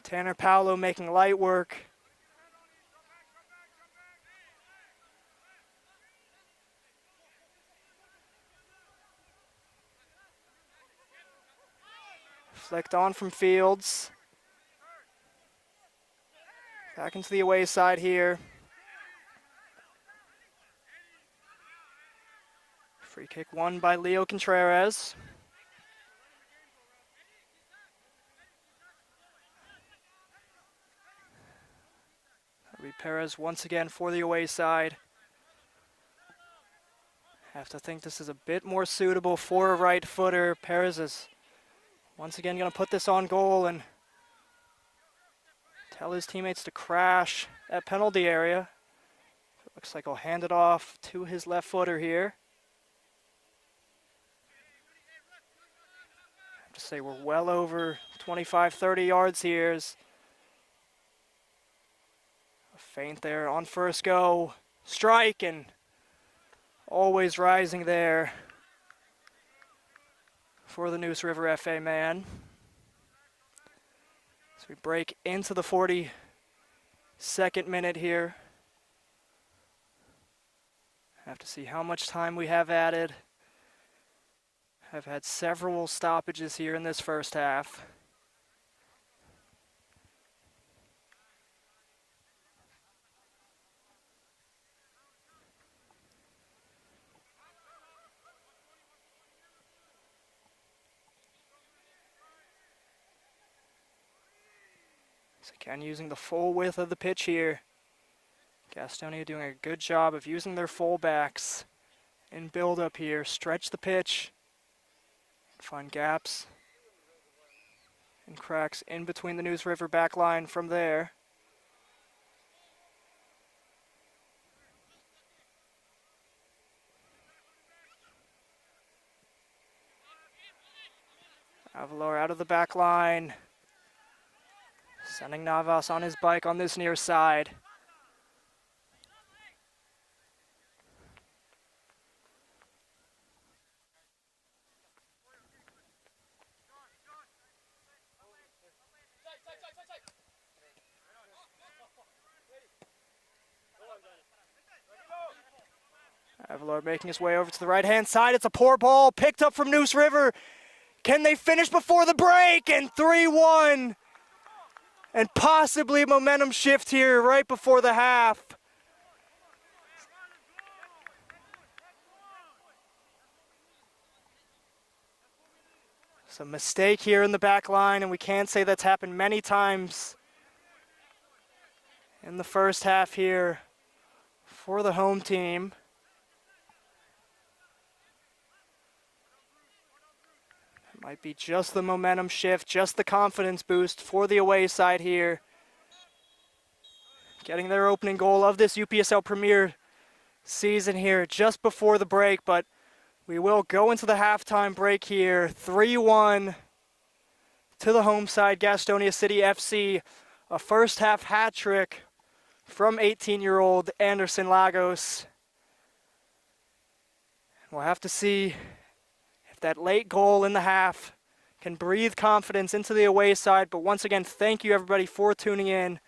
Tanner Paulo making light work. Flicked on from Fields. Back into the away side here. Free kick won by Leo Contreras. That'll be Perez once again for the away side. Have to think this is a bit more suitable for a right footer. Perez is once again going to put this on goal and tell his teammates to crash that penalty area. It looks like he'll hand it off to his left footer here. to say we're well over 25, 30 yards here. A feint there on first go. Strike, and always rising there for the Neuse River FA man. So we break into the 42nd minute here. Have to see how much time we have added. Have had several stoppages here in this first half. So again, using the full width of the pitch here. Gastonia doing a good job of using their fullbacks in build-up here. Stretch the pitch, find gaps and cracks in between the Neuse River back line from there. Avalor out of the back line, sending Navas on his bike on this near side. Avalor making his way over to the right-hand side. It's a poor ball picked up from Neuse River. Can they finish before the break? And 3-1. And possibly a momentum shift here right before the half. Some mistake here in the back line, and we can't say that's happened many times in the first half here for the home team. It might be just the momentum shift, just the confidence boost for the away side here. Getting their opening goal of this UPSL Premier season here just before the break, but we will go into the halftime break here. 3-1 to the home side, Gastonia City FC. A first half hat trick from 18-year-old Anderson Lagos. We'll have to see if that late goal in the half can breathe confidence into the away side. But once again, thank you everybody for tuning in.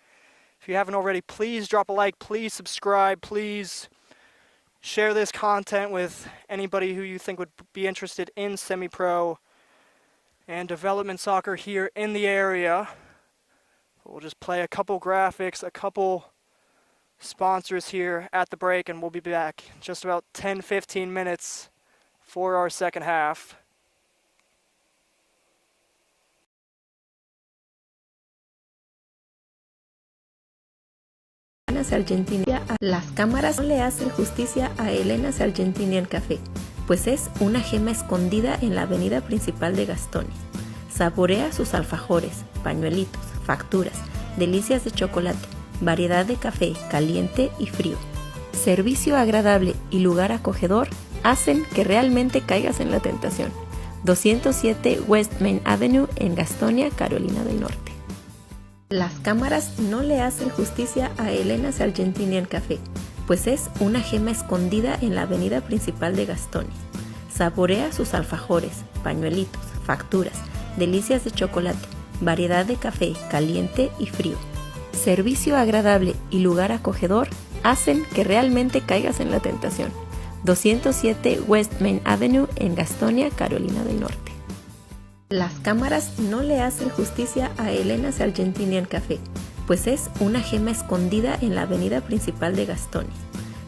If you haven't already, please drop a like, please subscribe, please share this content with anybody who you think would be interested in semi-pro and development soccer here in the area. We'll just play a couple graphics, a couple sponsors here at the break, and we'll be back in just about 10-15 minutes for our second half. Argentina. Las cámaras no le hacen justicia a Elena's Argentinian Café, pues es una gema escondida en la avenida principal de Gastonia. Saborea sus alfajores, pañuelitos, facturas, delicias de chocolate, variedad de café caliente y frío. Servicio agradable y lugar acogedor hacen que realmente caigas en la tentación. 207 West Main Avenue en Gastonia, Carolina del Norte. Las cámaras no le hacen justicia a Elena's Argentinian Café, pues es una gema escondida en la avenida principal de Gastonia. Saborea sus alfajores, pañuelitos, facturas, delicias de chocolate, variedad de café caliente y frío. Servicio agradable y lugar acogedor hacen que realmente caigas en la tentación. 207 West Main Avenue en Gastonia, Carolina del Norte. Las cámaras no le hacen justicia a Elena's Argentinian Café, pues es una gema escondida en la avenida principal de Gastonia.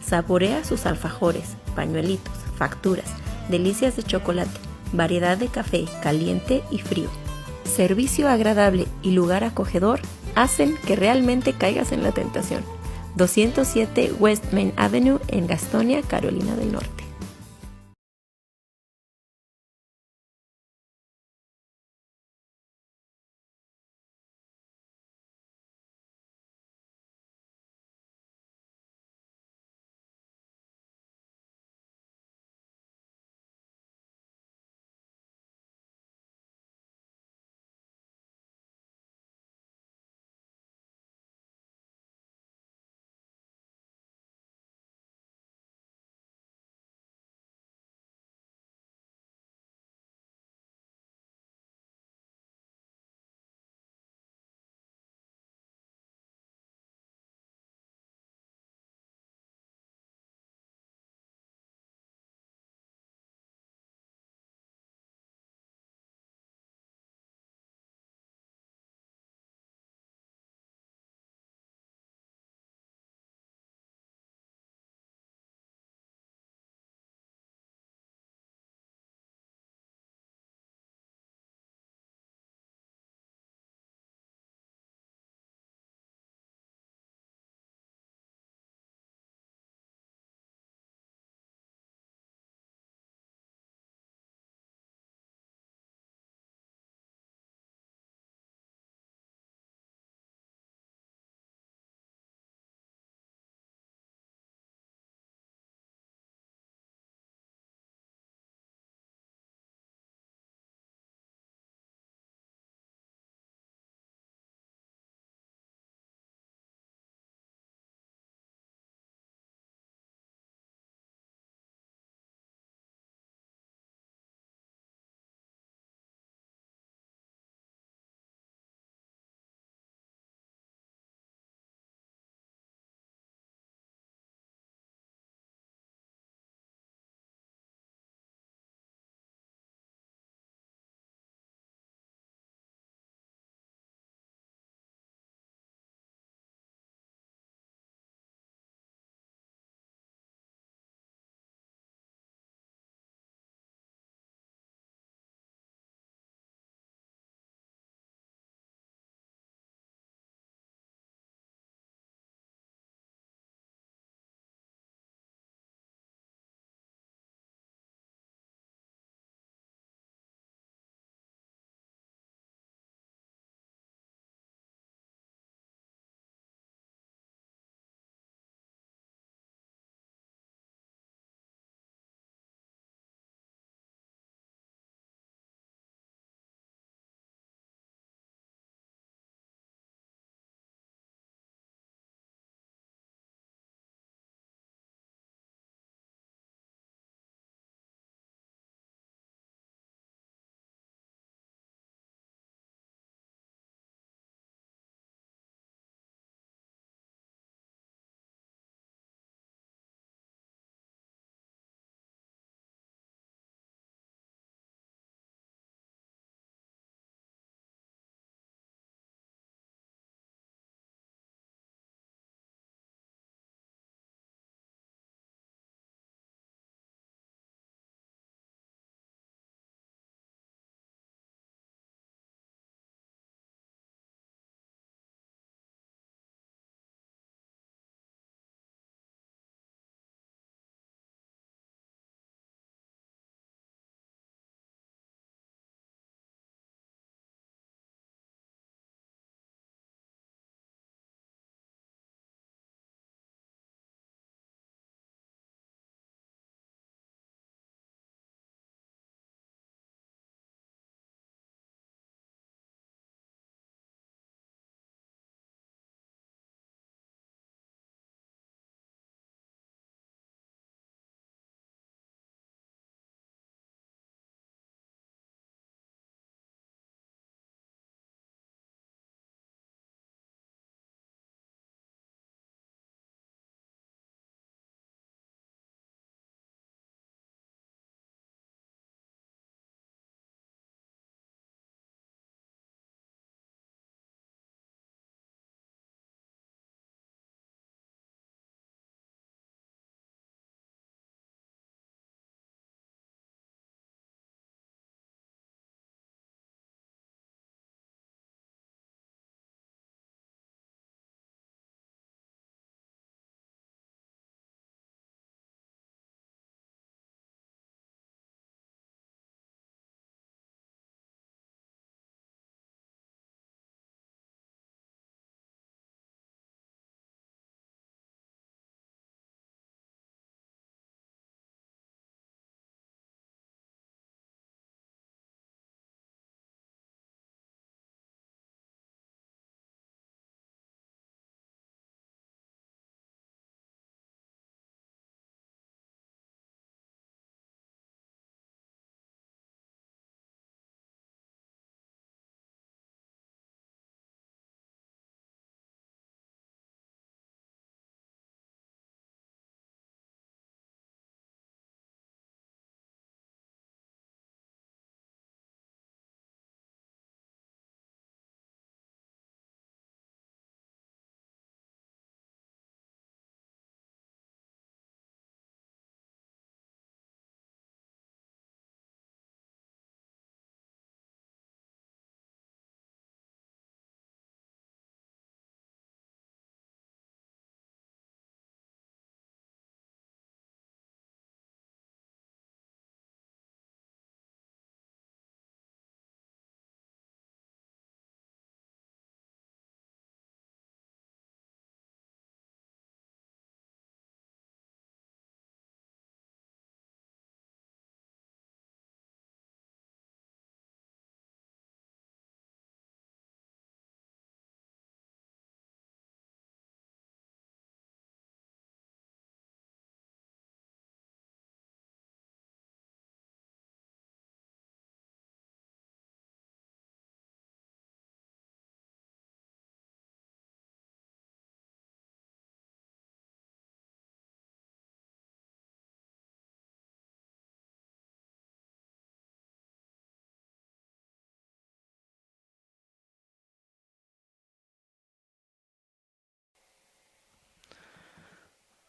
Saborea sus alfajores, pañuelitos, facturas, delicias de chocolate, variedad de café caliente y frío. Servicio agradable y lugar acogedor hacen que realmente caigas en la tentación. 207 West Main Avenue en Gastonia, Carolina del Norte.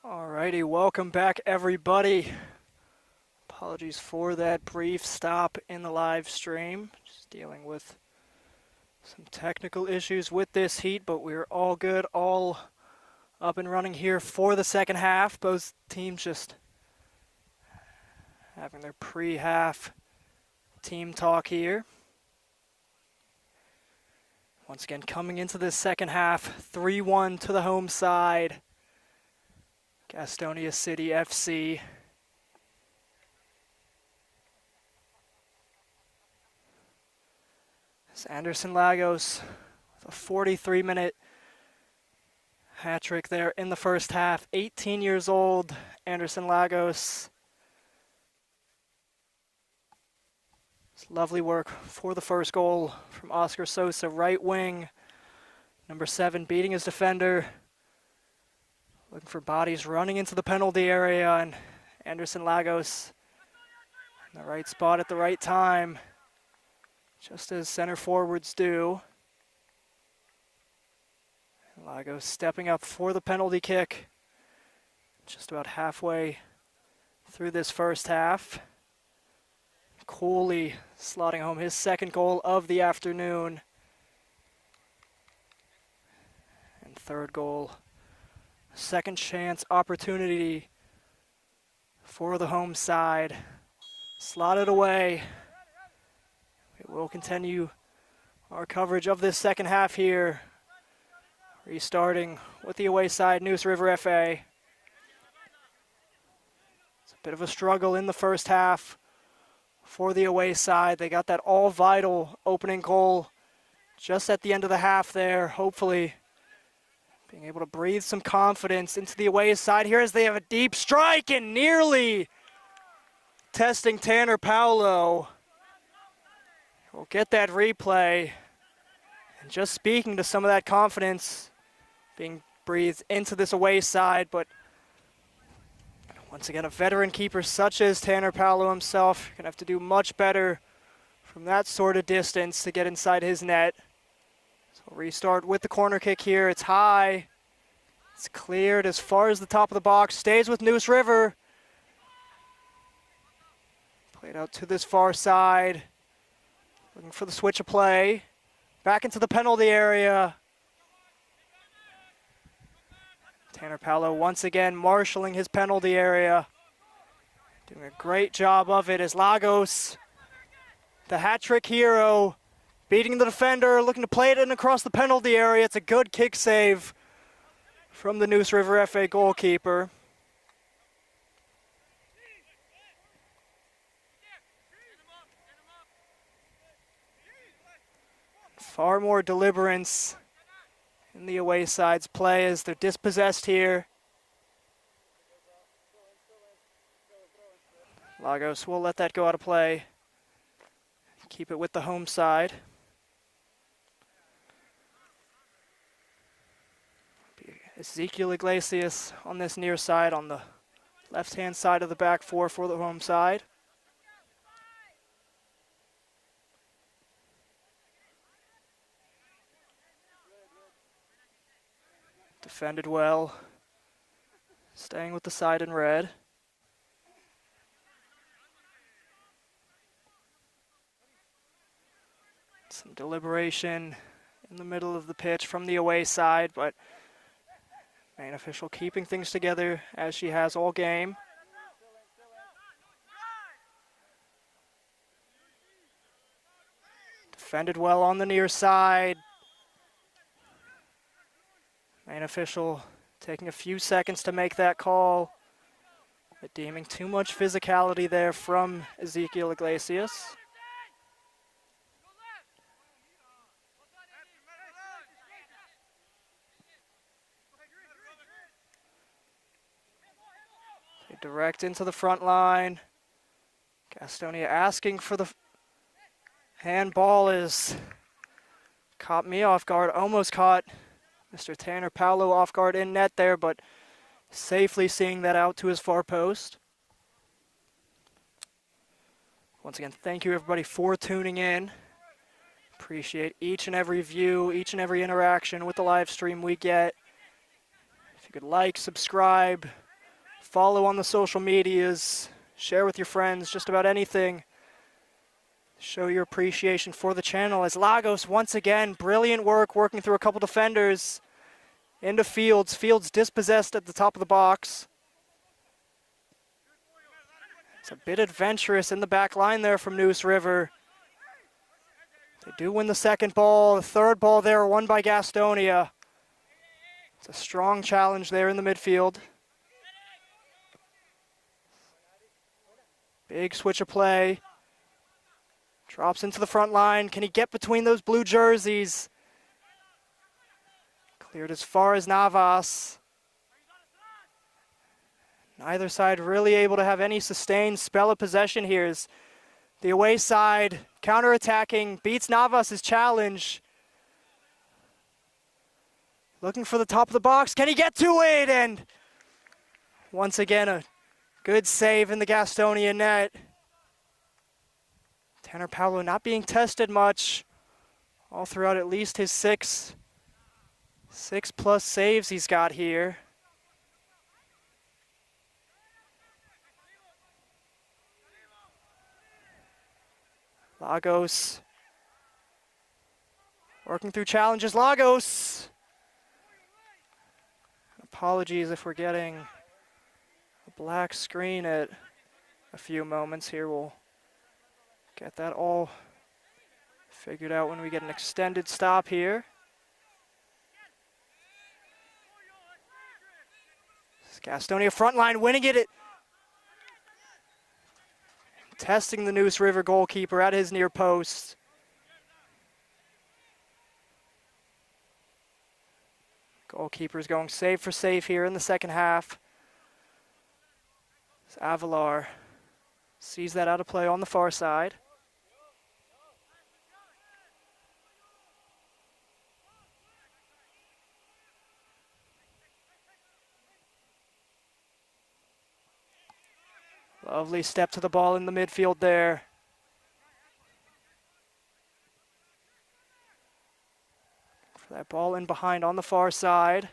Alrighty, welcome back everybody. Apologies for that brief stop in the live stream. Just dealing with some technical issues with this heat, but we're all good, all up and running here for the second half. Both teams just having their pre-half team talk here. Once again, coming into this second half, 3-1 to the home side. Gastonia City FC. It's Anderson Lagos with a 43-minute hat trick there in the first half. 18 years old, Anderson Lagos. It's lovely work for the first goal from Oscar Sosa, right wing. Number 7 beating his defender. Looking for bodies running into the penalty area, and Anderson Lagos in the right spot at the right time, just as center forwards do. And Lagos stepping up for the penalty kick, just about halfway through this first half. Cooley slotting home his second goal of the afternoon. And third goal. Second chance opportunity for the home side. Slotted away. We will continue our coverage of this second half here. Restarting with the away side, Neuse River FA. It's a bit of a struggle in the first half for the away side. They got that all vital opening goal just at the end of the half there. Hopefully being able to breathe some confidence into the away side here as they have a deep strike and nearly testing Tanner Paolo. We'll get that replay. And just speaking to some of that confidence being breathed into this away side, but once again, a veteran keeper such as Tanner Paolo himself gonna have to do much better from that sort of distance to get inside his net. So restart with the corner kick here. It's high. It's cleared as far as the top of the box. Stays with Neuse River. Played out to this far side. Looking for the switch of play. Back into the penalty area. Tanner Paolo once again marshalling his penalty area. Doing a great job of it as Lagos, the hat-trick hero, beating the defender, looking to play it in across the penalty area. It's a good kick save from the Neuse River FA goalkeeper. Far more deliberance in the away side's play as they're dispossessed here. Lagos will let that go out of play. Keep it with the home side. Ezekiel Iglesias on this near side, on the left-hand side of the back four for the home side. Defended well. Staying with the side in red. Some deliberation in the middle of the pitch from the away side, but main official keeping things together as she has all game. Defended well on the near side. Main official taking a few seconds to make that call, but deeming too much physicality there from Ezekiel Iglesias. They direct into the front line. Gastonia asking for the handball is caught me off guard, almost caught Mr. Tanner Paolo off guard in net there, but safely seeing that out to his far post. Once again, thank you everybody for tuning in. Appreciate each and every view, each and every interaction with the live stream we get. If you could like, subscribe, Follow on the social medias. Share with your friends, just about anything. Show your appreciation for the channel as Lagos, once again, brilliant work working through a couple defenders. Into Fields. Fields dispossessed at the top of the box. It's a bit adventurous in the back line there from Neuse River. They do win the second ball. The third ball there won by Gastonia. It's a strong challenge there in the midfield. Big switch of play. Drops into the front line. Can he get between those blue jerseys? Cleared as far as Navas. Neither side really able to have any sustained spell of possession here as the away side counter-attacking, beats Navas' challenge. Looking for the top of the box. Can he get to it? And once again, a good save in the Gastonia net. Tanner Paolo not being tested much all throughout at least his six plus saves he's got here. Lagos working through challenges. Lagos. Apologies if we're getting a black screen at a few moments here. We'll get that all figured out when we get an extended stop here. Gastonia front line winning it. Testing the Neuse River goalkeeper at his near post. Goalkeeper's going save for save here in the second half. As Avalar sees that out of play on the far side. Lovely step to the ball in the midfield there. For that ball in behind on the far side.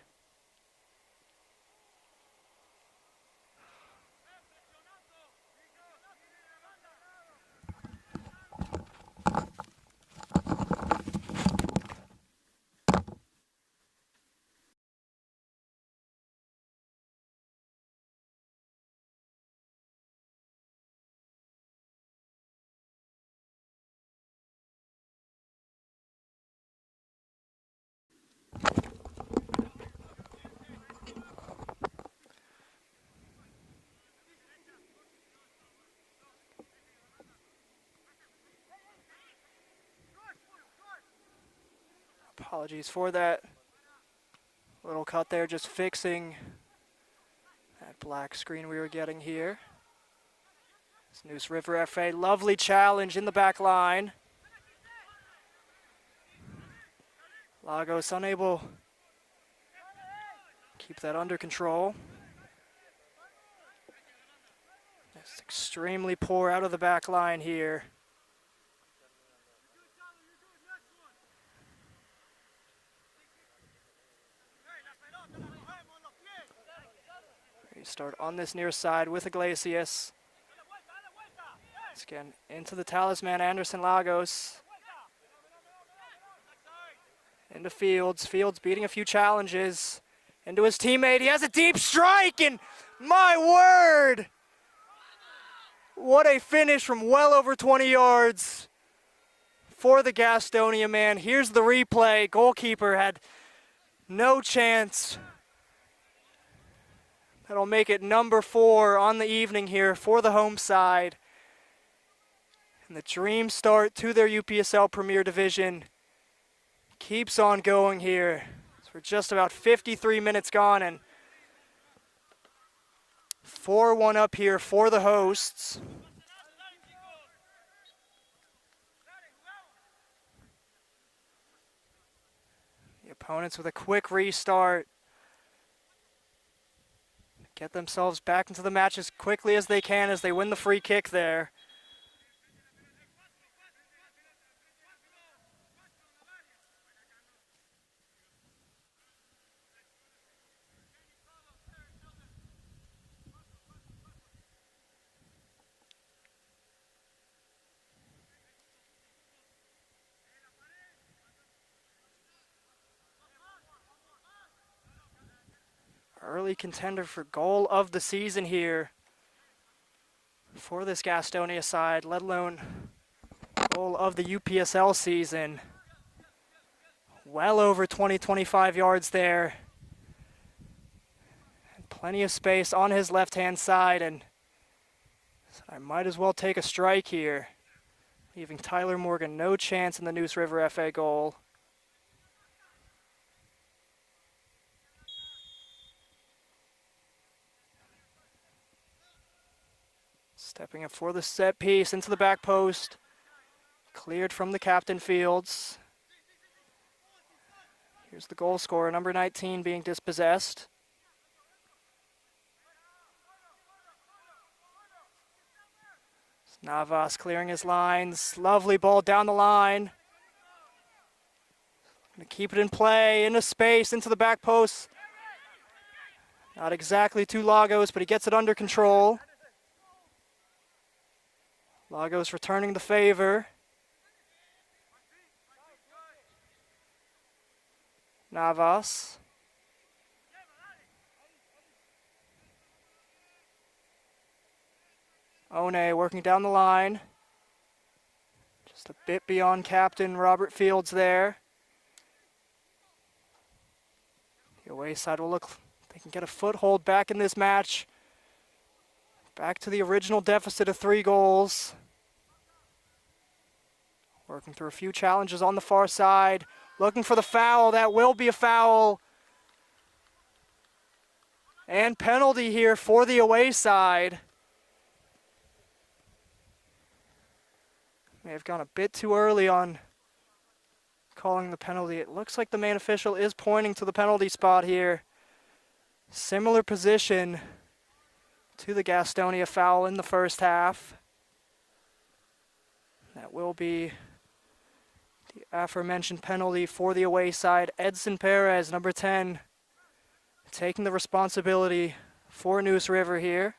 Apologies for that little cut there, just fixing that black screen we were getting here. It's Neuse River FA, lovely challenge in the back line. Lagos unable to keep that under control. It's extremely poor out of the back line here. Start on this near side with Iglesias. Once again, into the talisman, Anderson Lagos. Into Fields. Fields beating a few challenges. Into his teammate. He has a deep strike, and my word! What a finish from well over 20 yards for the Gastonia man. Here's the replay. Goalkeeper had no chance. That'll make it number 4 on the evening here for the home side. And the dream start to their UPSL Premier Division keeps on going here. So we're just about 53 minutes gone and 4-1 up here for the hosts. The opponents with a quick restart. Get themselves back into the match as quickly as they can as they win the free kick there. Early contender for goal of the season here for this Gastonia side, let alone goal of the UPSL season. Well over 20-25 yards there. And plenty of space on his left-hand side, and so I might as well take a strike here, leaving Tyler Morgan no chance in the Neuse River FA goal. Stepping up for the set piece into the back post. Cleared from the captain Fields. Here's the goal scorer, number 19, being dispossessed. Navas clearing his lines. Lovely ball down the line. Gonna keep it in play, into space, into the back post. Not exactly to Lagos, but he gets it under control. Lagos returning the favor. Navas. One working down the line. Just a bit beyond captain Robert Fields there. The away side will look, they can get a foothold back in this match. Back to the original deficit of 3 goals. Working through a few challenges on the far side. Looking for the foul. That will be a foul. And penalty here for the away side. May have gone a bit too early on calling the penalty. It looks like the main official is pointing to the penalty spot here. Similar position to the Gastonia foul in the first half. That will be the aforementioned penalty for the away side. Edson Perez, number 10, taking the responsibility for Neuse River here.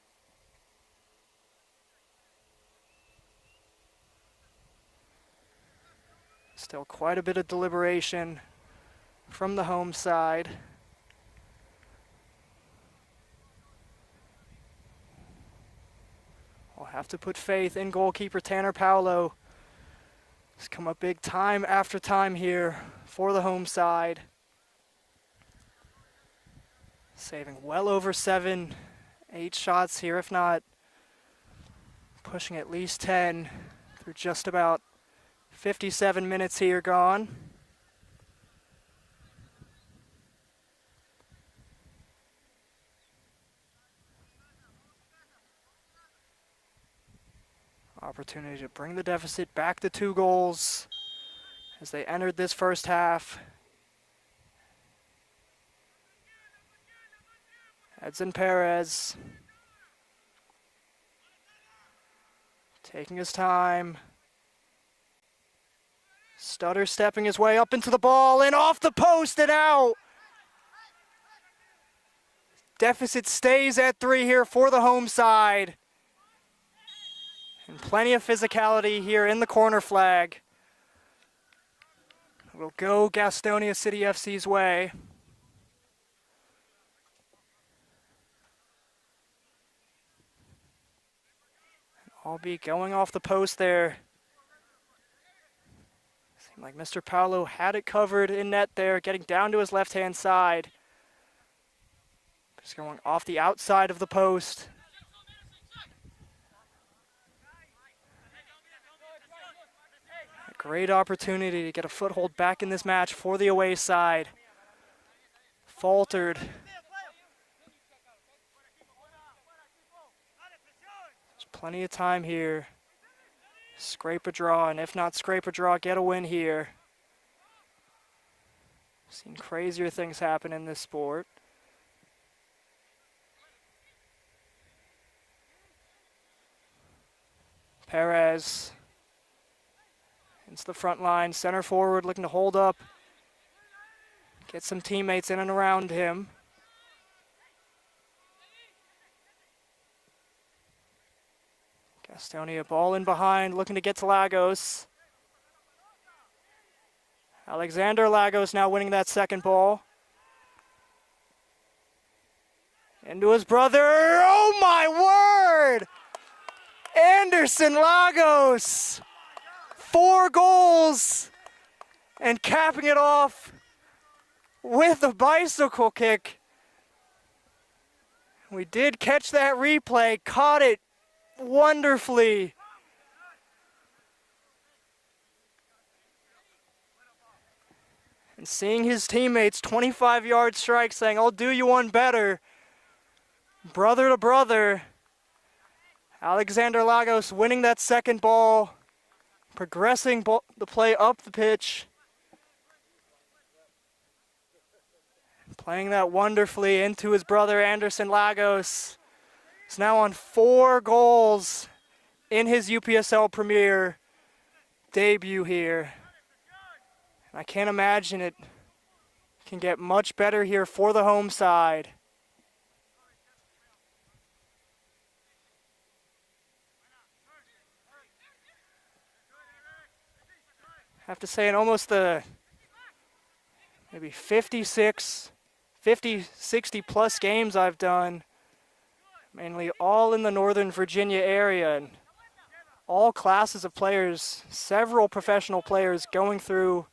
Still quite a bit of deliberation from the home side. We'll have to put faith in goalkeeper Tanner Paolo. He's come up big time after time here for the home side. Saving well over 7, 8 shots here, if not pushing at least 10 through just about 57 minutes here gone. Opportunity to bring the deficit back to 2 goals as they entered this first half. Edson Perez taking his time. Stutter stepping his way up into the ball and off the post and out. Deficit stays at 3 here for the home side. And plenty of physicality here in the corner flag. Will go Gastonia City FC's way. Albeit going off the post there. Seemed like Mr. Paolo had it covered in net there, getting down to his left-hand side. Just going off the outside of the post. A great opportunity to get a foothold back in this match for the away side. Faltered. Plenty of time here. Scrape a draw, and if not scrape a draw, get a win here. Seen crazier things happen in this sport. Perez into the front line, center forward looking to hold up. Get some teammates in and around him. Gastonia ball in behind, looking to get to Lagos. Alexander Lagos now winning that second ball. Into his brother. Oh my word! Anderson Lagos. 4 goals. And capping it off with a bicycle kick. We did catch that replay, caught it wonderfully. And seeing his teammates 25-yard strike saying, I'll do you one better. Brother to brother. Alexander Lagos winning that second ball, progressing the play up the pitch. Playing that wonderfully into his brother Anderson Lagos. He's now on 4 goals in his UPSL Premier debut here. I can't imagine it can get much better here for the home side. I have to say in almost the maybe 60 plus games I've done, mainly all in the Northern Virginia area, and all classes of players, several professional players going through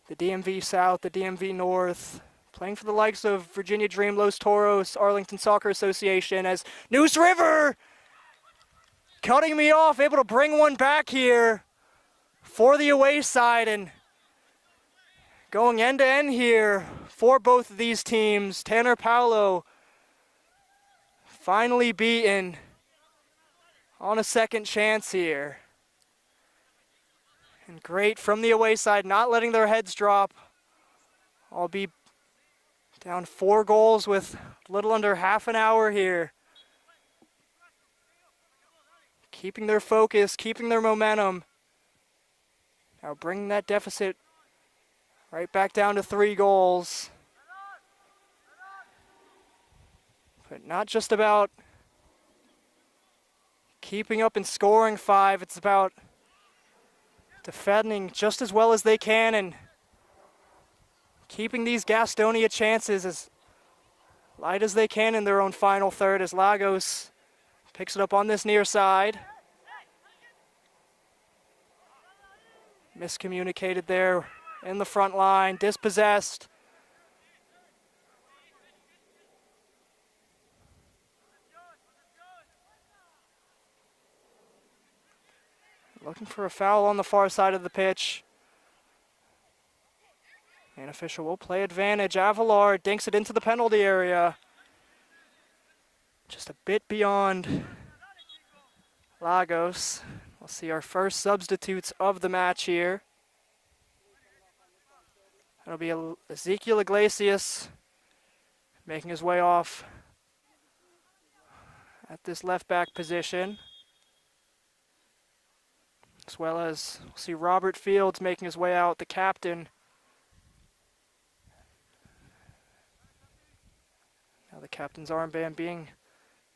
the DMV South, the DMV North, playing for the likes of Virginia Dream, Los Toros, Arlington Soccer Association, as Neuse River cutting me off, able to bring one back here for the away side, and going end to end here for both of these teams. Tanner Paolo finally beaten on a second chance here. And great from the away side, not letting their heads drop. I'll be down 4 goals with a little under half an hour here. Keeping their focus, keeping their momentum. Now bringing that deficit right back down to 3 goals. But not just about keeping up and scoring 5. It's about defending just as well as they can and keeping these Gastonia chances as light as they can in their own final third, as Lagos picks it up on this near side. Miscommunicated there in the front line, dispossessed. Looking for a foul on the far side of the pitch. And official will play advantage. Avalar dinks it into the penalty area. Just a bit beyond Lagos. We'll see our first substitutes of the match here. It'll be Ezekiel Iglesias making his way off at this left back position. As well as we'll see Robert Fields making his way out, the captain. Now the captain's armband being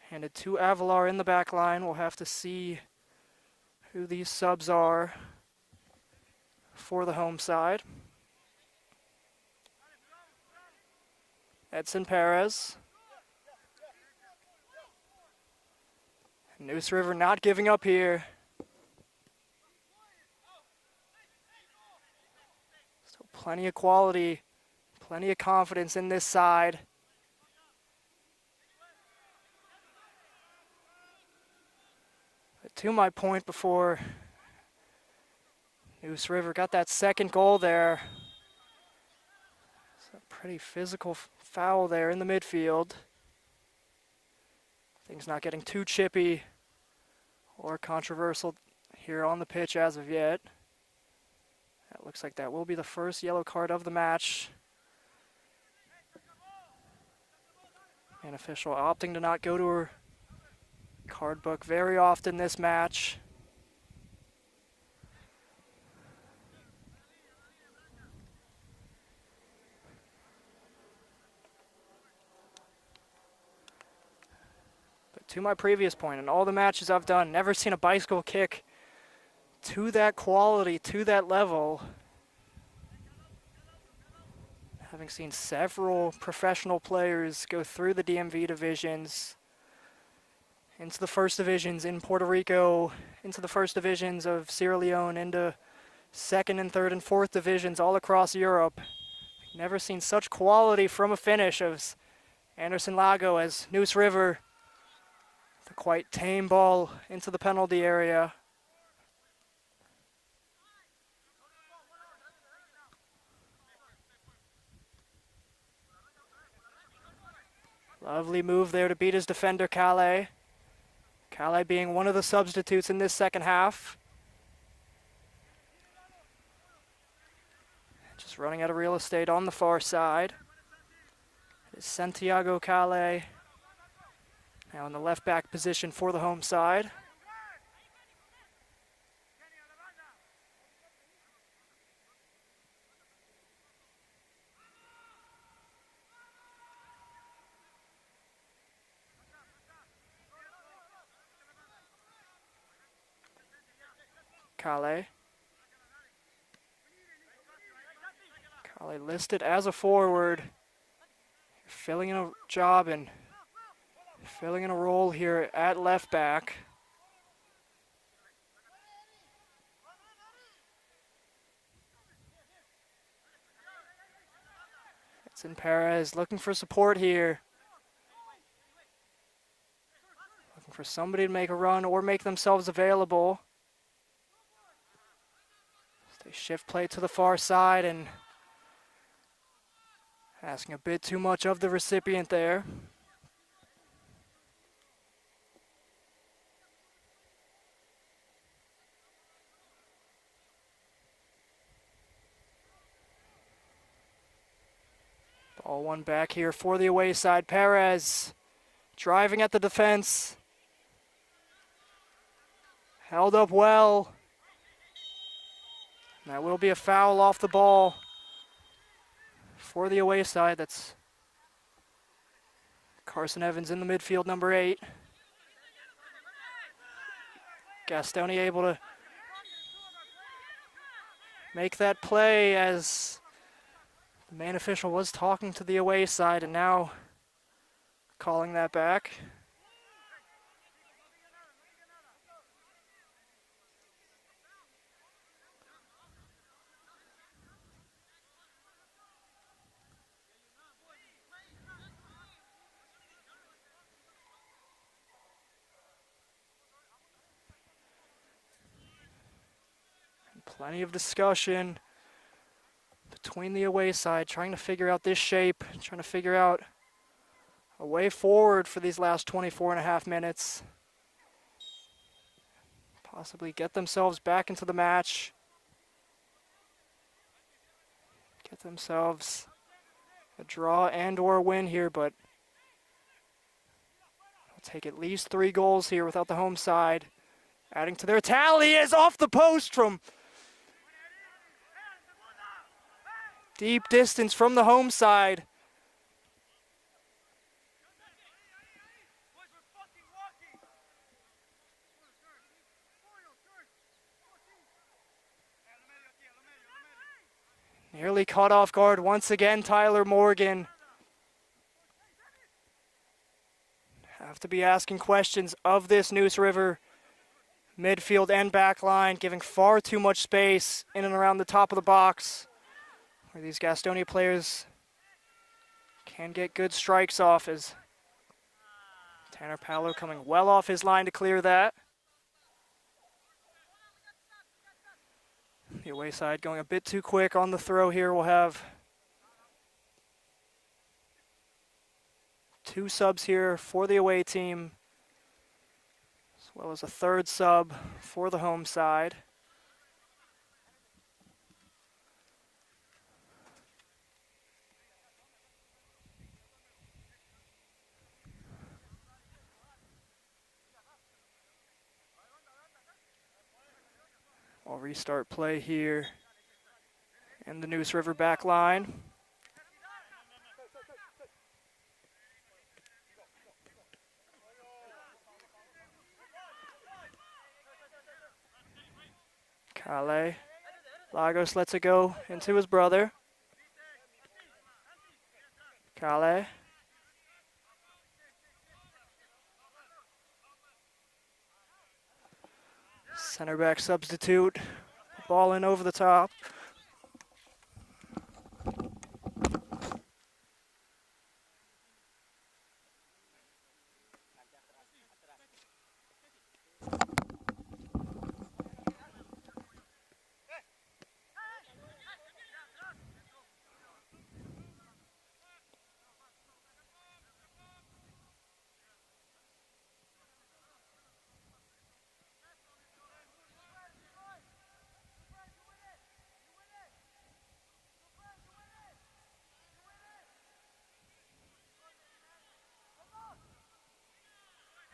handed to Avalar in the back line. We'll have to see who these subs are for the home side. Edson Perez. Neuse River not giving up here. Still plenty of quality, plenty of confidence in this side. But to my point before, Neuse River got that second goal there. It's a pretty physical foul there in the midfield. Things not getting too chippy or controversial here on the pitch as of yet. That looks like that will be the first yellow card of the match. An official opting to not go to her card book very often this match. To my previous point, in all the matches I've done, never seen a bicycle kick to that quality, to that level. having seen several professional players go through the DMV divisions, into the first divisions in Puerto Rico, into the first divisions of Sierra Leone, into second and third and fourth divisions all across Europe. Never seen such quality from a finish as Anderson Lago as Neuse River, the quite tame ball into the penalty area. Lovely move there to beat his defender, Calais. Calais being one of the substitutes in this second half. Just running out of real estate on the far side. It is Santiago Calais now in the left back position for the home side. Calais listed as a forward, filling in a job and filling in a role here at left back. It's in Perez looking for support here. Looking for somebody to make a run or make themselves available. They shift play to the far side and asking a bit too much of the recipient there. Ball one back here for the away side. Perez driving at the defense. Held up well. That will be a foul off the ball for the away side. That's Carson Evans in the midfield, number 8. Gastonia able to make that play as the main official was talking to the away side and now calling that back. Plenty of discussion between the away side, trying to figure out this shape, trying to figure out a way forward for these last 24 and a half minutes. Possibly get themselves back into the match. Get themselves a draw and or a win here, but they'll take at least 3 goals here without the home side. Adding to their tally is off the post from deep distance from the home side. Nearly caught off guard once again, Tyler Morgan. Have to be asking questions of this Neuse River midfield and back line, giving far too much space in and around the top of the box, where these Gastonia players can get good strikes off, as Tanner Paolo coming well off his line to clear that. The away side going a bit too quick on the throw here. We'll have 2 subs here for the away team, as well as a 3rd sub for the home side. I'll restart play here in the Neuse River back line. Calais. Lagos lets it go into his brother. Kale. Center back substitute. Ball in over the top.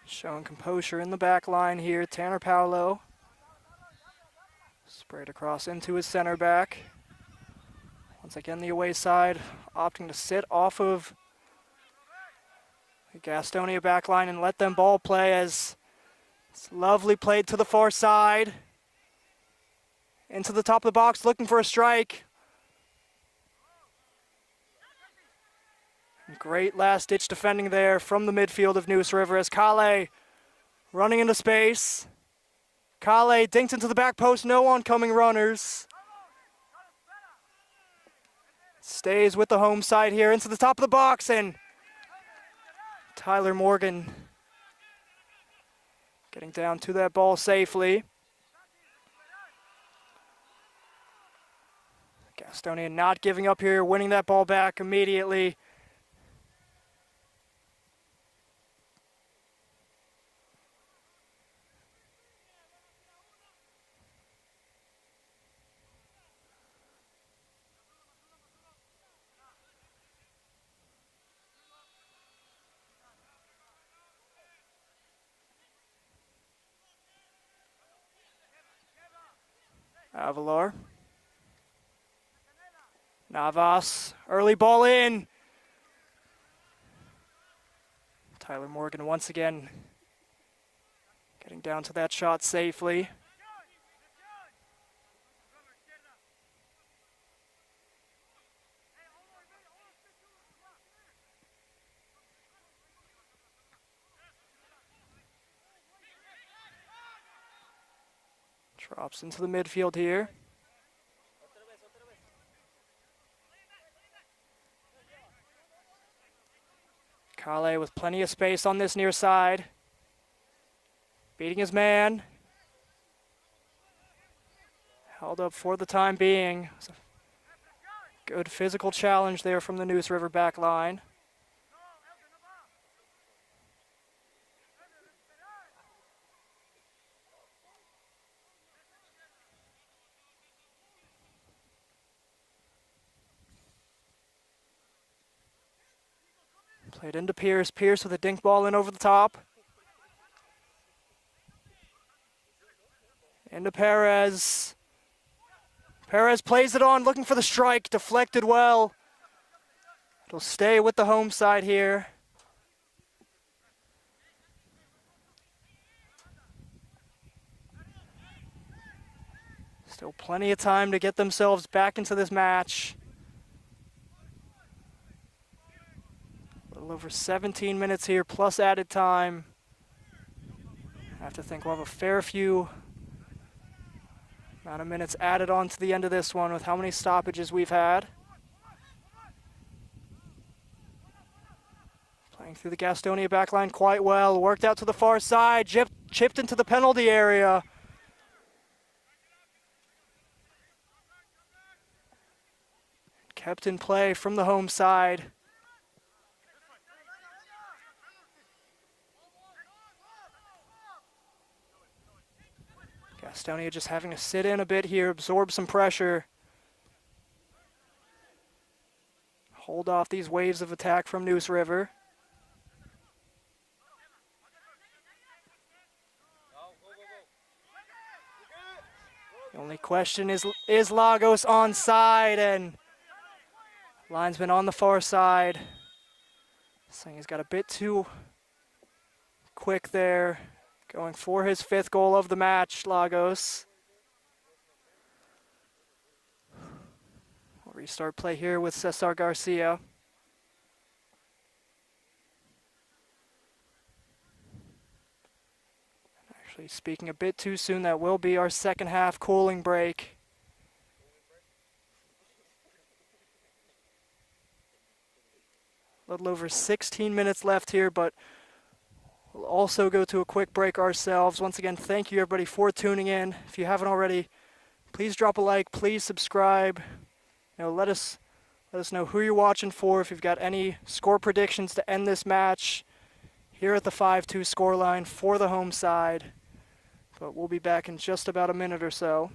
Showing composure in the back line here. Tanner Paolo. Sprayed across into his center back. Once again, the away side opting to sit off of the Gastonia back line and let them ball play as it's lovely played to the far side. Into the top of the box, looking for a strike. Great last-ditch defending there from the midfield of Neuse River as Kale running into space. Kale dinked into the back post, no oncoming runners. Stays with the home side here into the top of the box, and Tyler Morgan getting down to that ball safely. Gastonia not giving up here, winning that ball back immediately. Avalar. Navas, early ball in. Tyler Morgan once again getting down to that shot safely. Drops into the midfield here. Kale with plenty of space on this near side. Beating his man. Held up for the time being. Good physical challenge there from the Neuse River back line. Played into Pierce. Pierce with a dink ball in over the top. Into Perez. Perez plays it on, looking for the strike. Deflected well. It'll stay with the home side here. Still plenty of time to get themselves back into this match. A little over 17 minutes here, plus added time. I have to think we'll have a fair few amount of minutes added on to the end of this one with how many stoppages we've had. Playing through the Gastonia backline quite well. Worked out to the far side, chipped into the penalty area. Kept in play from the home side. Gastonia just having to sit in a bit here, absorb some pressure. Hold off these waves of attack from Neuse River. The only question is Lagos onside, and linesman on the far side. Saying he's got a bit too quick there. Going for his 5th goal of the match, Lagos. We'll restart play here with Cesar Garcia. Actually speaking a bit too soon, that will be our second half cooling break. A little over 16 minutes left here, but we'll also go to a quick break ourselves. Once again, thank you everybody for tuning in. If you haven't already, please drop a like, please subscribe. Let us know who you're watching for. If you've got any score predictions to end this match here at the 5-2 scoreline for the home side. But we'll be back in just about a minute or so.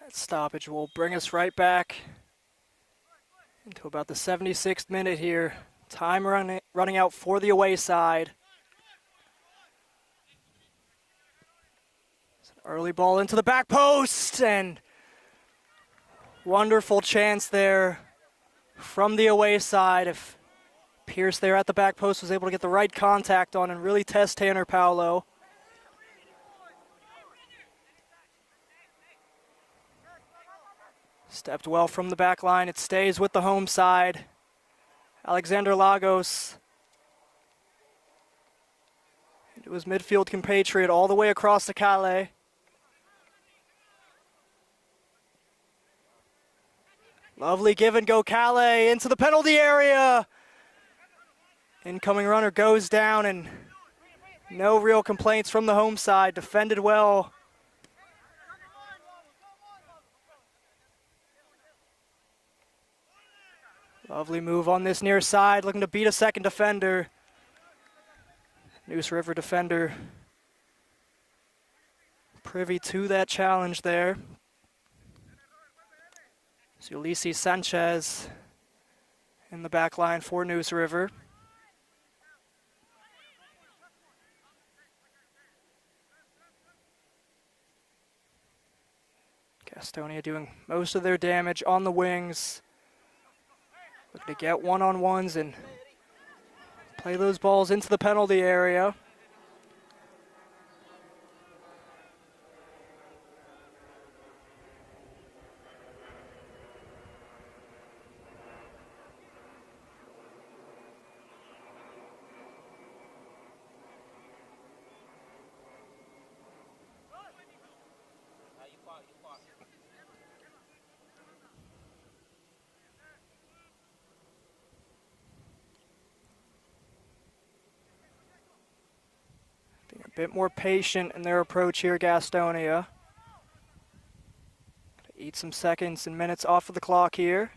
That stoppage will bring us right back into about the 76th minute here. Time running out for the away side. It's an early ball into the back post, and wonderful chance there from the away side. If Pierce there at the back post was able to get the right contact on and really test Tanner Paolo. Stepped well from the back line. It stays with the home side. Alexander Lagos. It was midfield compatriot all the way across the Calais. Lovely give and go Calais into the penalty area. Incoming runner goes down, and no real complaints from the home side. Defended well. Lovely move on this near side, looking to beat a second defender. Neuse River defender privy to that challenge there. So Ulysses Sanchez in the back line for Neuse River. Gastonia doing most of their damage on the wings. Looking to get one-on-ones and play those balls into the penalty area. Bit more patient in their approach here, Gastonia. eat some seconds and minutes off of the clock here.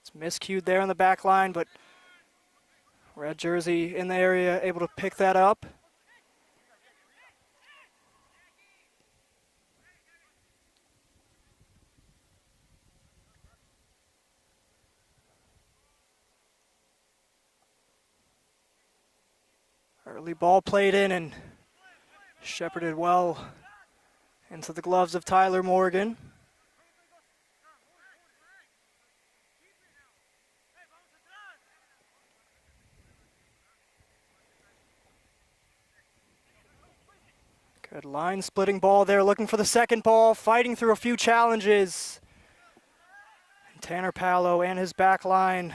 It's miscued there on the back line, but red jersey in the area able to pick that up. Early ball played in and shepherded well into the gloves of Tyler Morgan. Good line splitting ball there, looking for the second ball, fighting through a few challenges. And Tanner Palo and his back line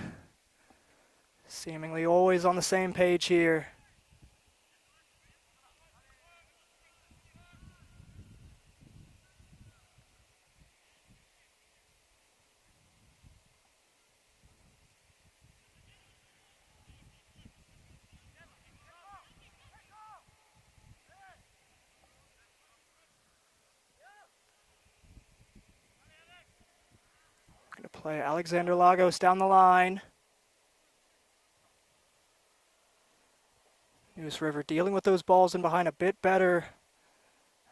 seemingly always on the same page here. Going to play Alexander Lagos down the line. Neuse River dealing with those balls in behind a bit better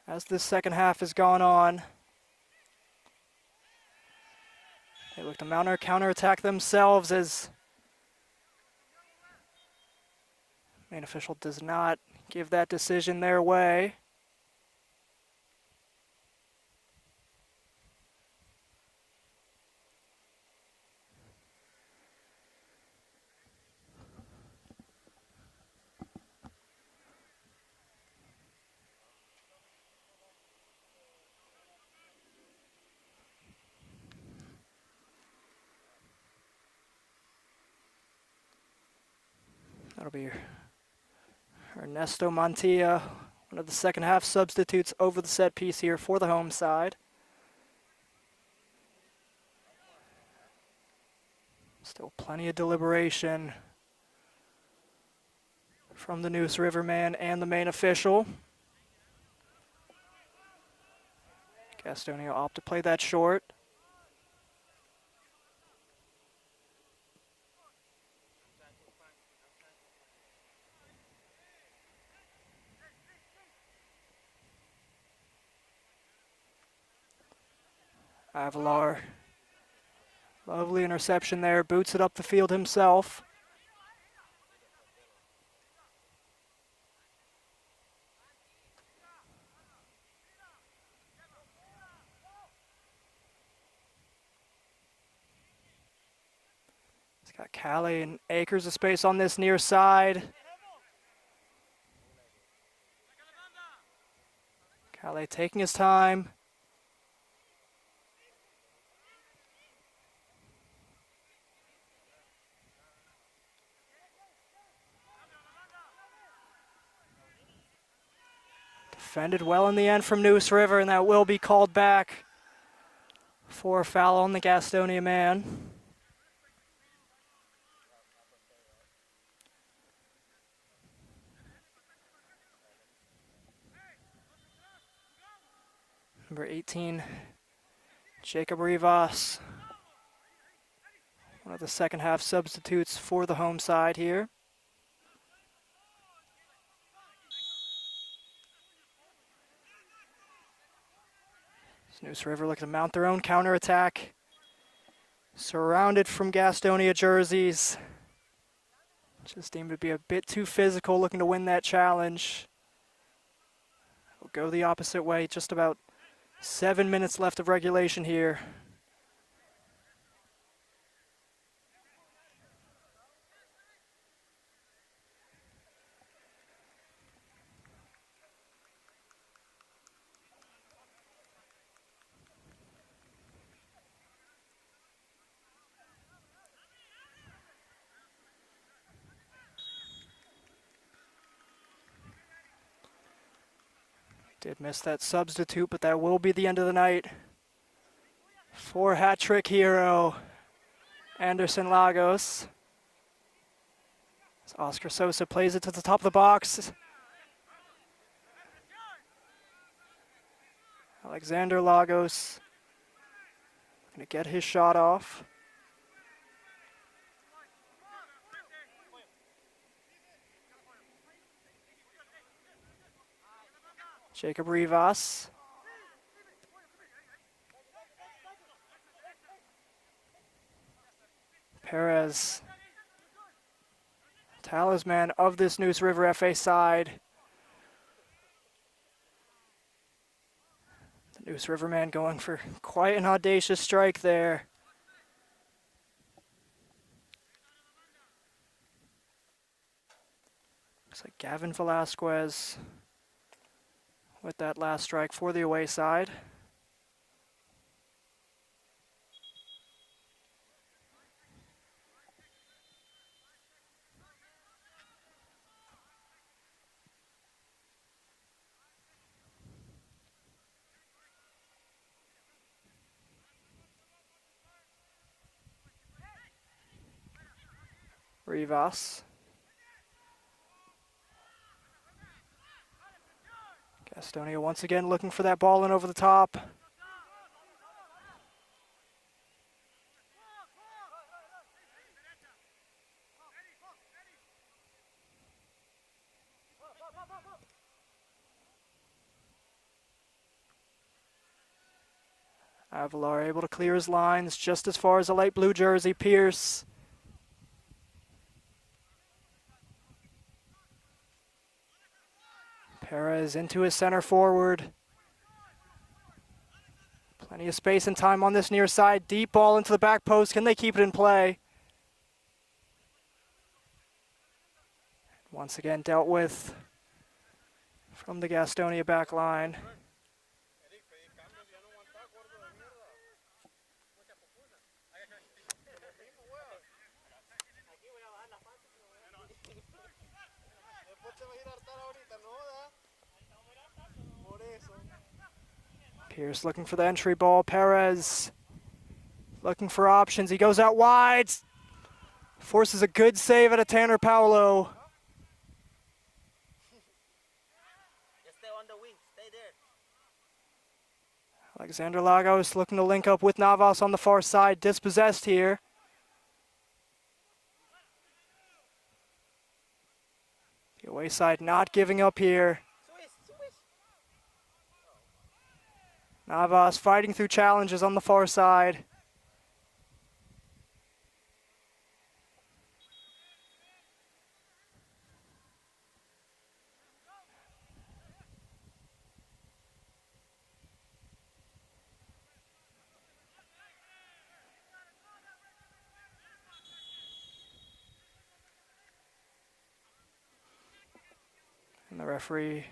as this second half has gone on. They look to mount our counterattack themselves as main official does not give that decision their way. That'll be Ernesto Mantilla, one of the second half substitutes over the set piece here for the home side. Still plenty of deliberation from the Neuse River man and the main official. Gastonia opt to play that short. Avalar, lovely interception there, boots it up the field himself. He's got Callie and acres of space on this near side. Callie taking his time. Defended well in the end from Neuse River, and that will be called back for a foul on the Gastonia man. Number 18, Jacob Rivas, one of the second half substitutes for the home side here. Neuse River looking to mount their own counterattack. Surrounded from Gastonia jerseys. Just seemed to be a bit too physical, looking to win that challenge. We'll go the opposite way, just about 7 minutes left of regulation here. Did miss that substitute, but that will be the end of the night for hat-trick hero Anderson Lagos. As Oscar Sosa plays it to the top of the box. Alexander Lagos going to get his shot off. Jacob Rivas. Perez, talisman of this Neuse River FA side. The Neuse River man going for quite an audacious strike there. Looks like Gavin Velasquez with that last strike for the away side. Rivas. Gastonia once again looking for that ball in over the top. Avalar able to clear his lines just as far as the light blue jersey, Pierce. Perez into his center forward. Plenty of space and time on this near side. Deep ball into the back post. Can they keep it in play? Once again dealt with from the Gastonia back line. Pierce looking for the entry ball. Perez looking for options. He goes out wide. Forces a good save out of Tanner Paolo. Alexander Lagos looking to link up with Navas on the far side. Dispossessed here. The away side not giving up here. Navas fighting through challenges on the far side. And the referee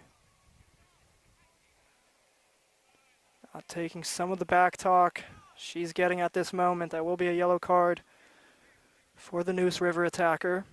not taking some of the back talk she's getting at this moment. That will be a yellow card for the Neuse River attacker.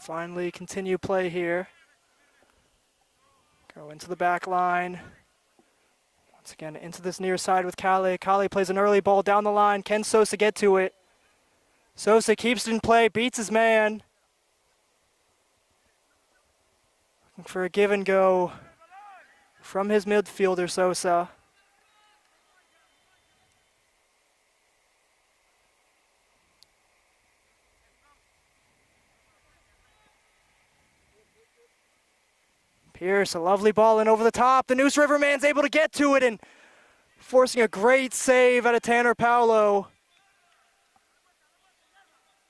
Finally continue play here. Go into the back line. Once again into this near side with Kale. Kale plays an early ball down the line. Can Sosa get to it? Sosa keeps it in play, beats his man. Looking for a give and go from his midfielder, Sosa. Pierce, a lovely ball in over the top. The Neuse River man's able to get to it and forcing a great save out of Tanner Paolo.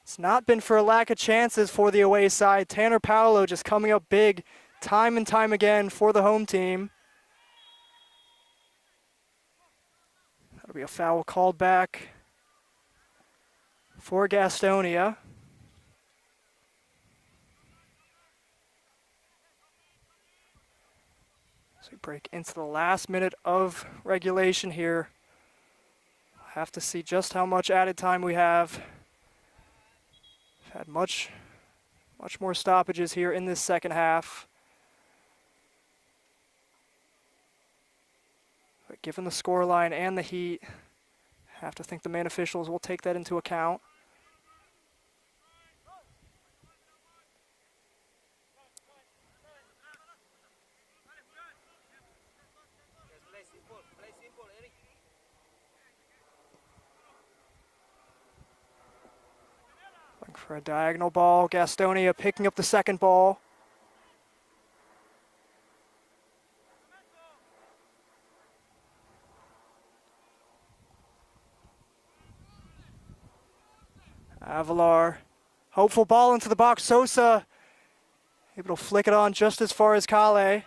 It's not been for a lack of chances for the away side. Tanner Paolo just coming up big time and time again for the home team. That'll be a foul called back for Gastonia. So we break into the last minute of regulation here. Have to see just how much added time we have. We've had much more stoppages here in this second half. But given the scoreline and the heat, have to think the main officials will take that into account. Looking for a diagonal ball. Gastonia picking up the second ball. Avalar, hopeful ball into the box. Sosa able to flick it on just as far as Kale.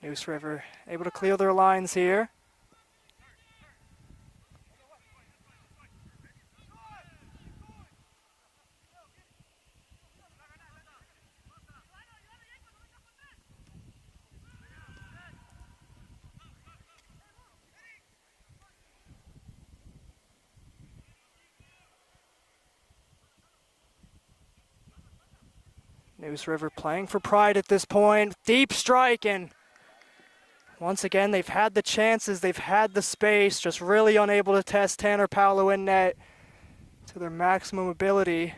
Neuse River able to clear their lines here. Neuse River playing for pride at this point. Deep strike, and once again, they've had the chances, they've had the space, just really unable to test Tanner Paolo in net to their maximum ability.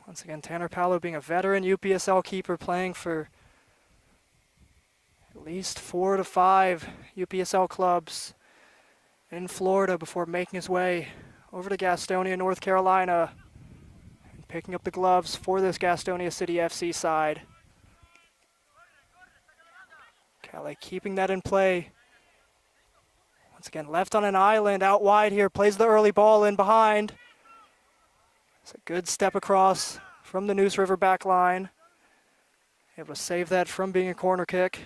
Once again, Tanner Paolo being a veteran UPSL keeper, playing for at least 4 to 5 UPSL clubs in Florida before making his way over to Gastonia, North Carolina, and picking up the gloves for this Gastonia City FC side. Kale keeping that in play. Once again, left on an island, out wide here, plays the early ball in behind. It's a good step across from the Neuse River back line. Able to save that from being a corner kick.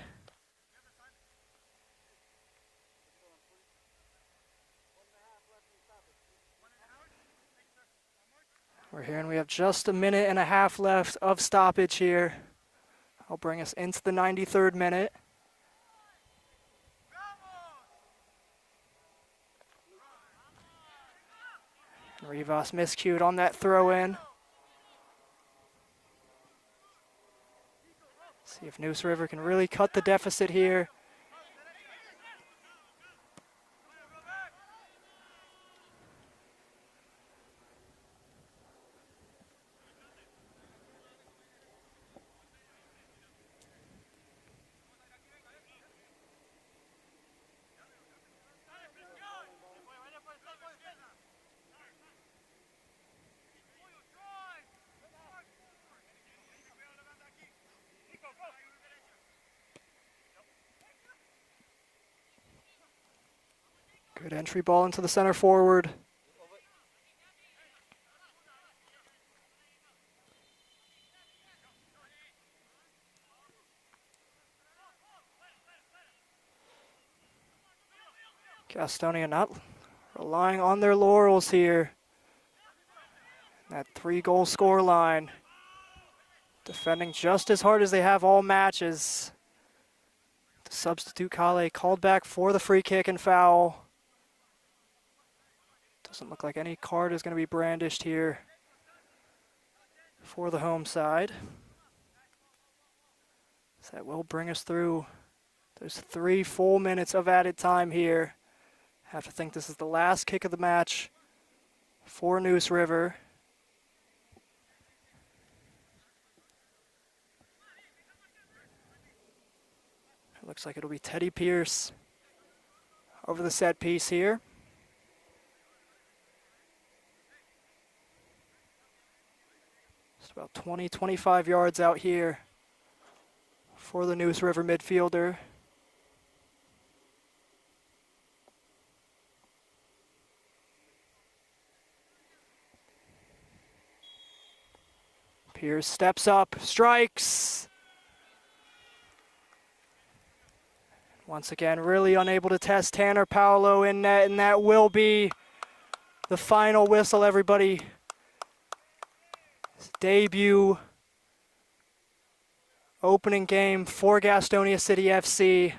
We're here and we have just a minute and a half left of stoppage here. I'll bring us into the 93rd minute. Rivas miscued on that throw in. See if Neuse River can really cut the deficit here. Good entry ball into the center forward. Gastonia not relying on their laurels here. That 3-goal score line. Defending just as hard as they have all matches. The substitute Kale called back for the free kick and foul. Doesn't look like any card is going to be brandished here for the home side. So that will bring us through. There's 3 full minutes of added time here. Have to think this is the last kick of the match for Neuse River. It looks like it'll be Teddy Pierce over the set piece here. Just about 20, 25 yards out here for the Neuse River midfielder. Pierce steps up, strikes. Once again, really unable to test Tanner Paolo in net, and that will be the final whistle, everybody. His debut opening game for Gastonia City FC.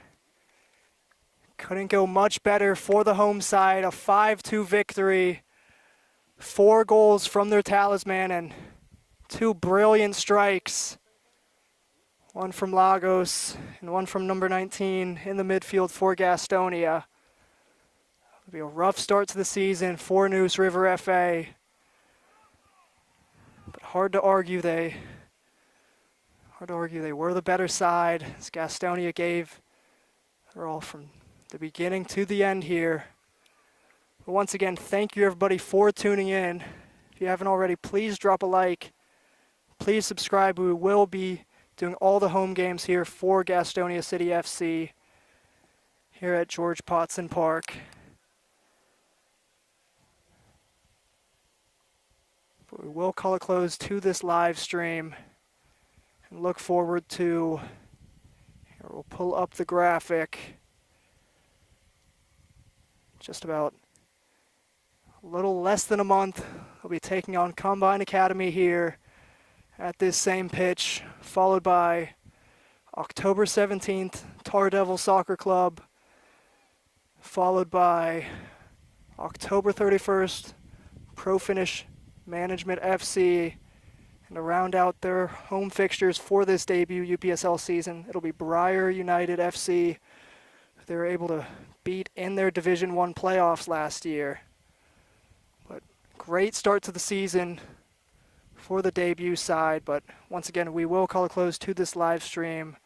Couldn't go much better for the home side. A 5-2 victory. 4 goals from their talisman and 2 brilliant strikes. One from Lagos and one from number 19 in the midfield for Gastonia. It'll be a rough start to the season for Neuse River FA. But hard to argue they were the better side, as Gastonia gave their all from the beginning to the end here. But once again, thank you everybody for tuning in. If you haven't already, please drop a like. Please subscribe. We will be doing all the home games here for Gastonia City FC here at George Potson Park. But we will call a close to this live stream and look forward to, here we'll pull up the graphic, just about a little less than a month. We'll be taking on Combine Academy here at this same pitch, followed by October 17th, Tar Devil Soccer Club, followed by October 31st, Pro Finish Management FC, and to round out their home fixtures for this debut UPSL season, it'll be Briar United FC. They were able to beat in their Division 1 playoffs last year. But great start to the season for the debut side, but once again, we will call a close to this live stream.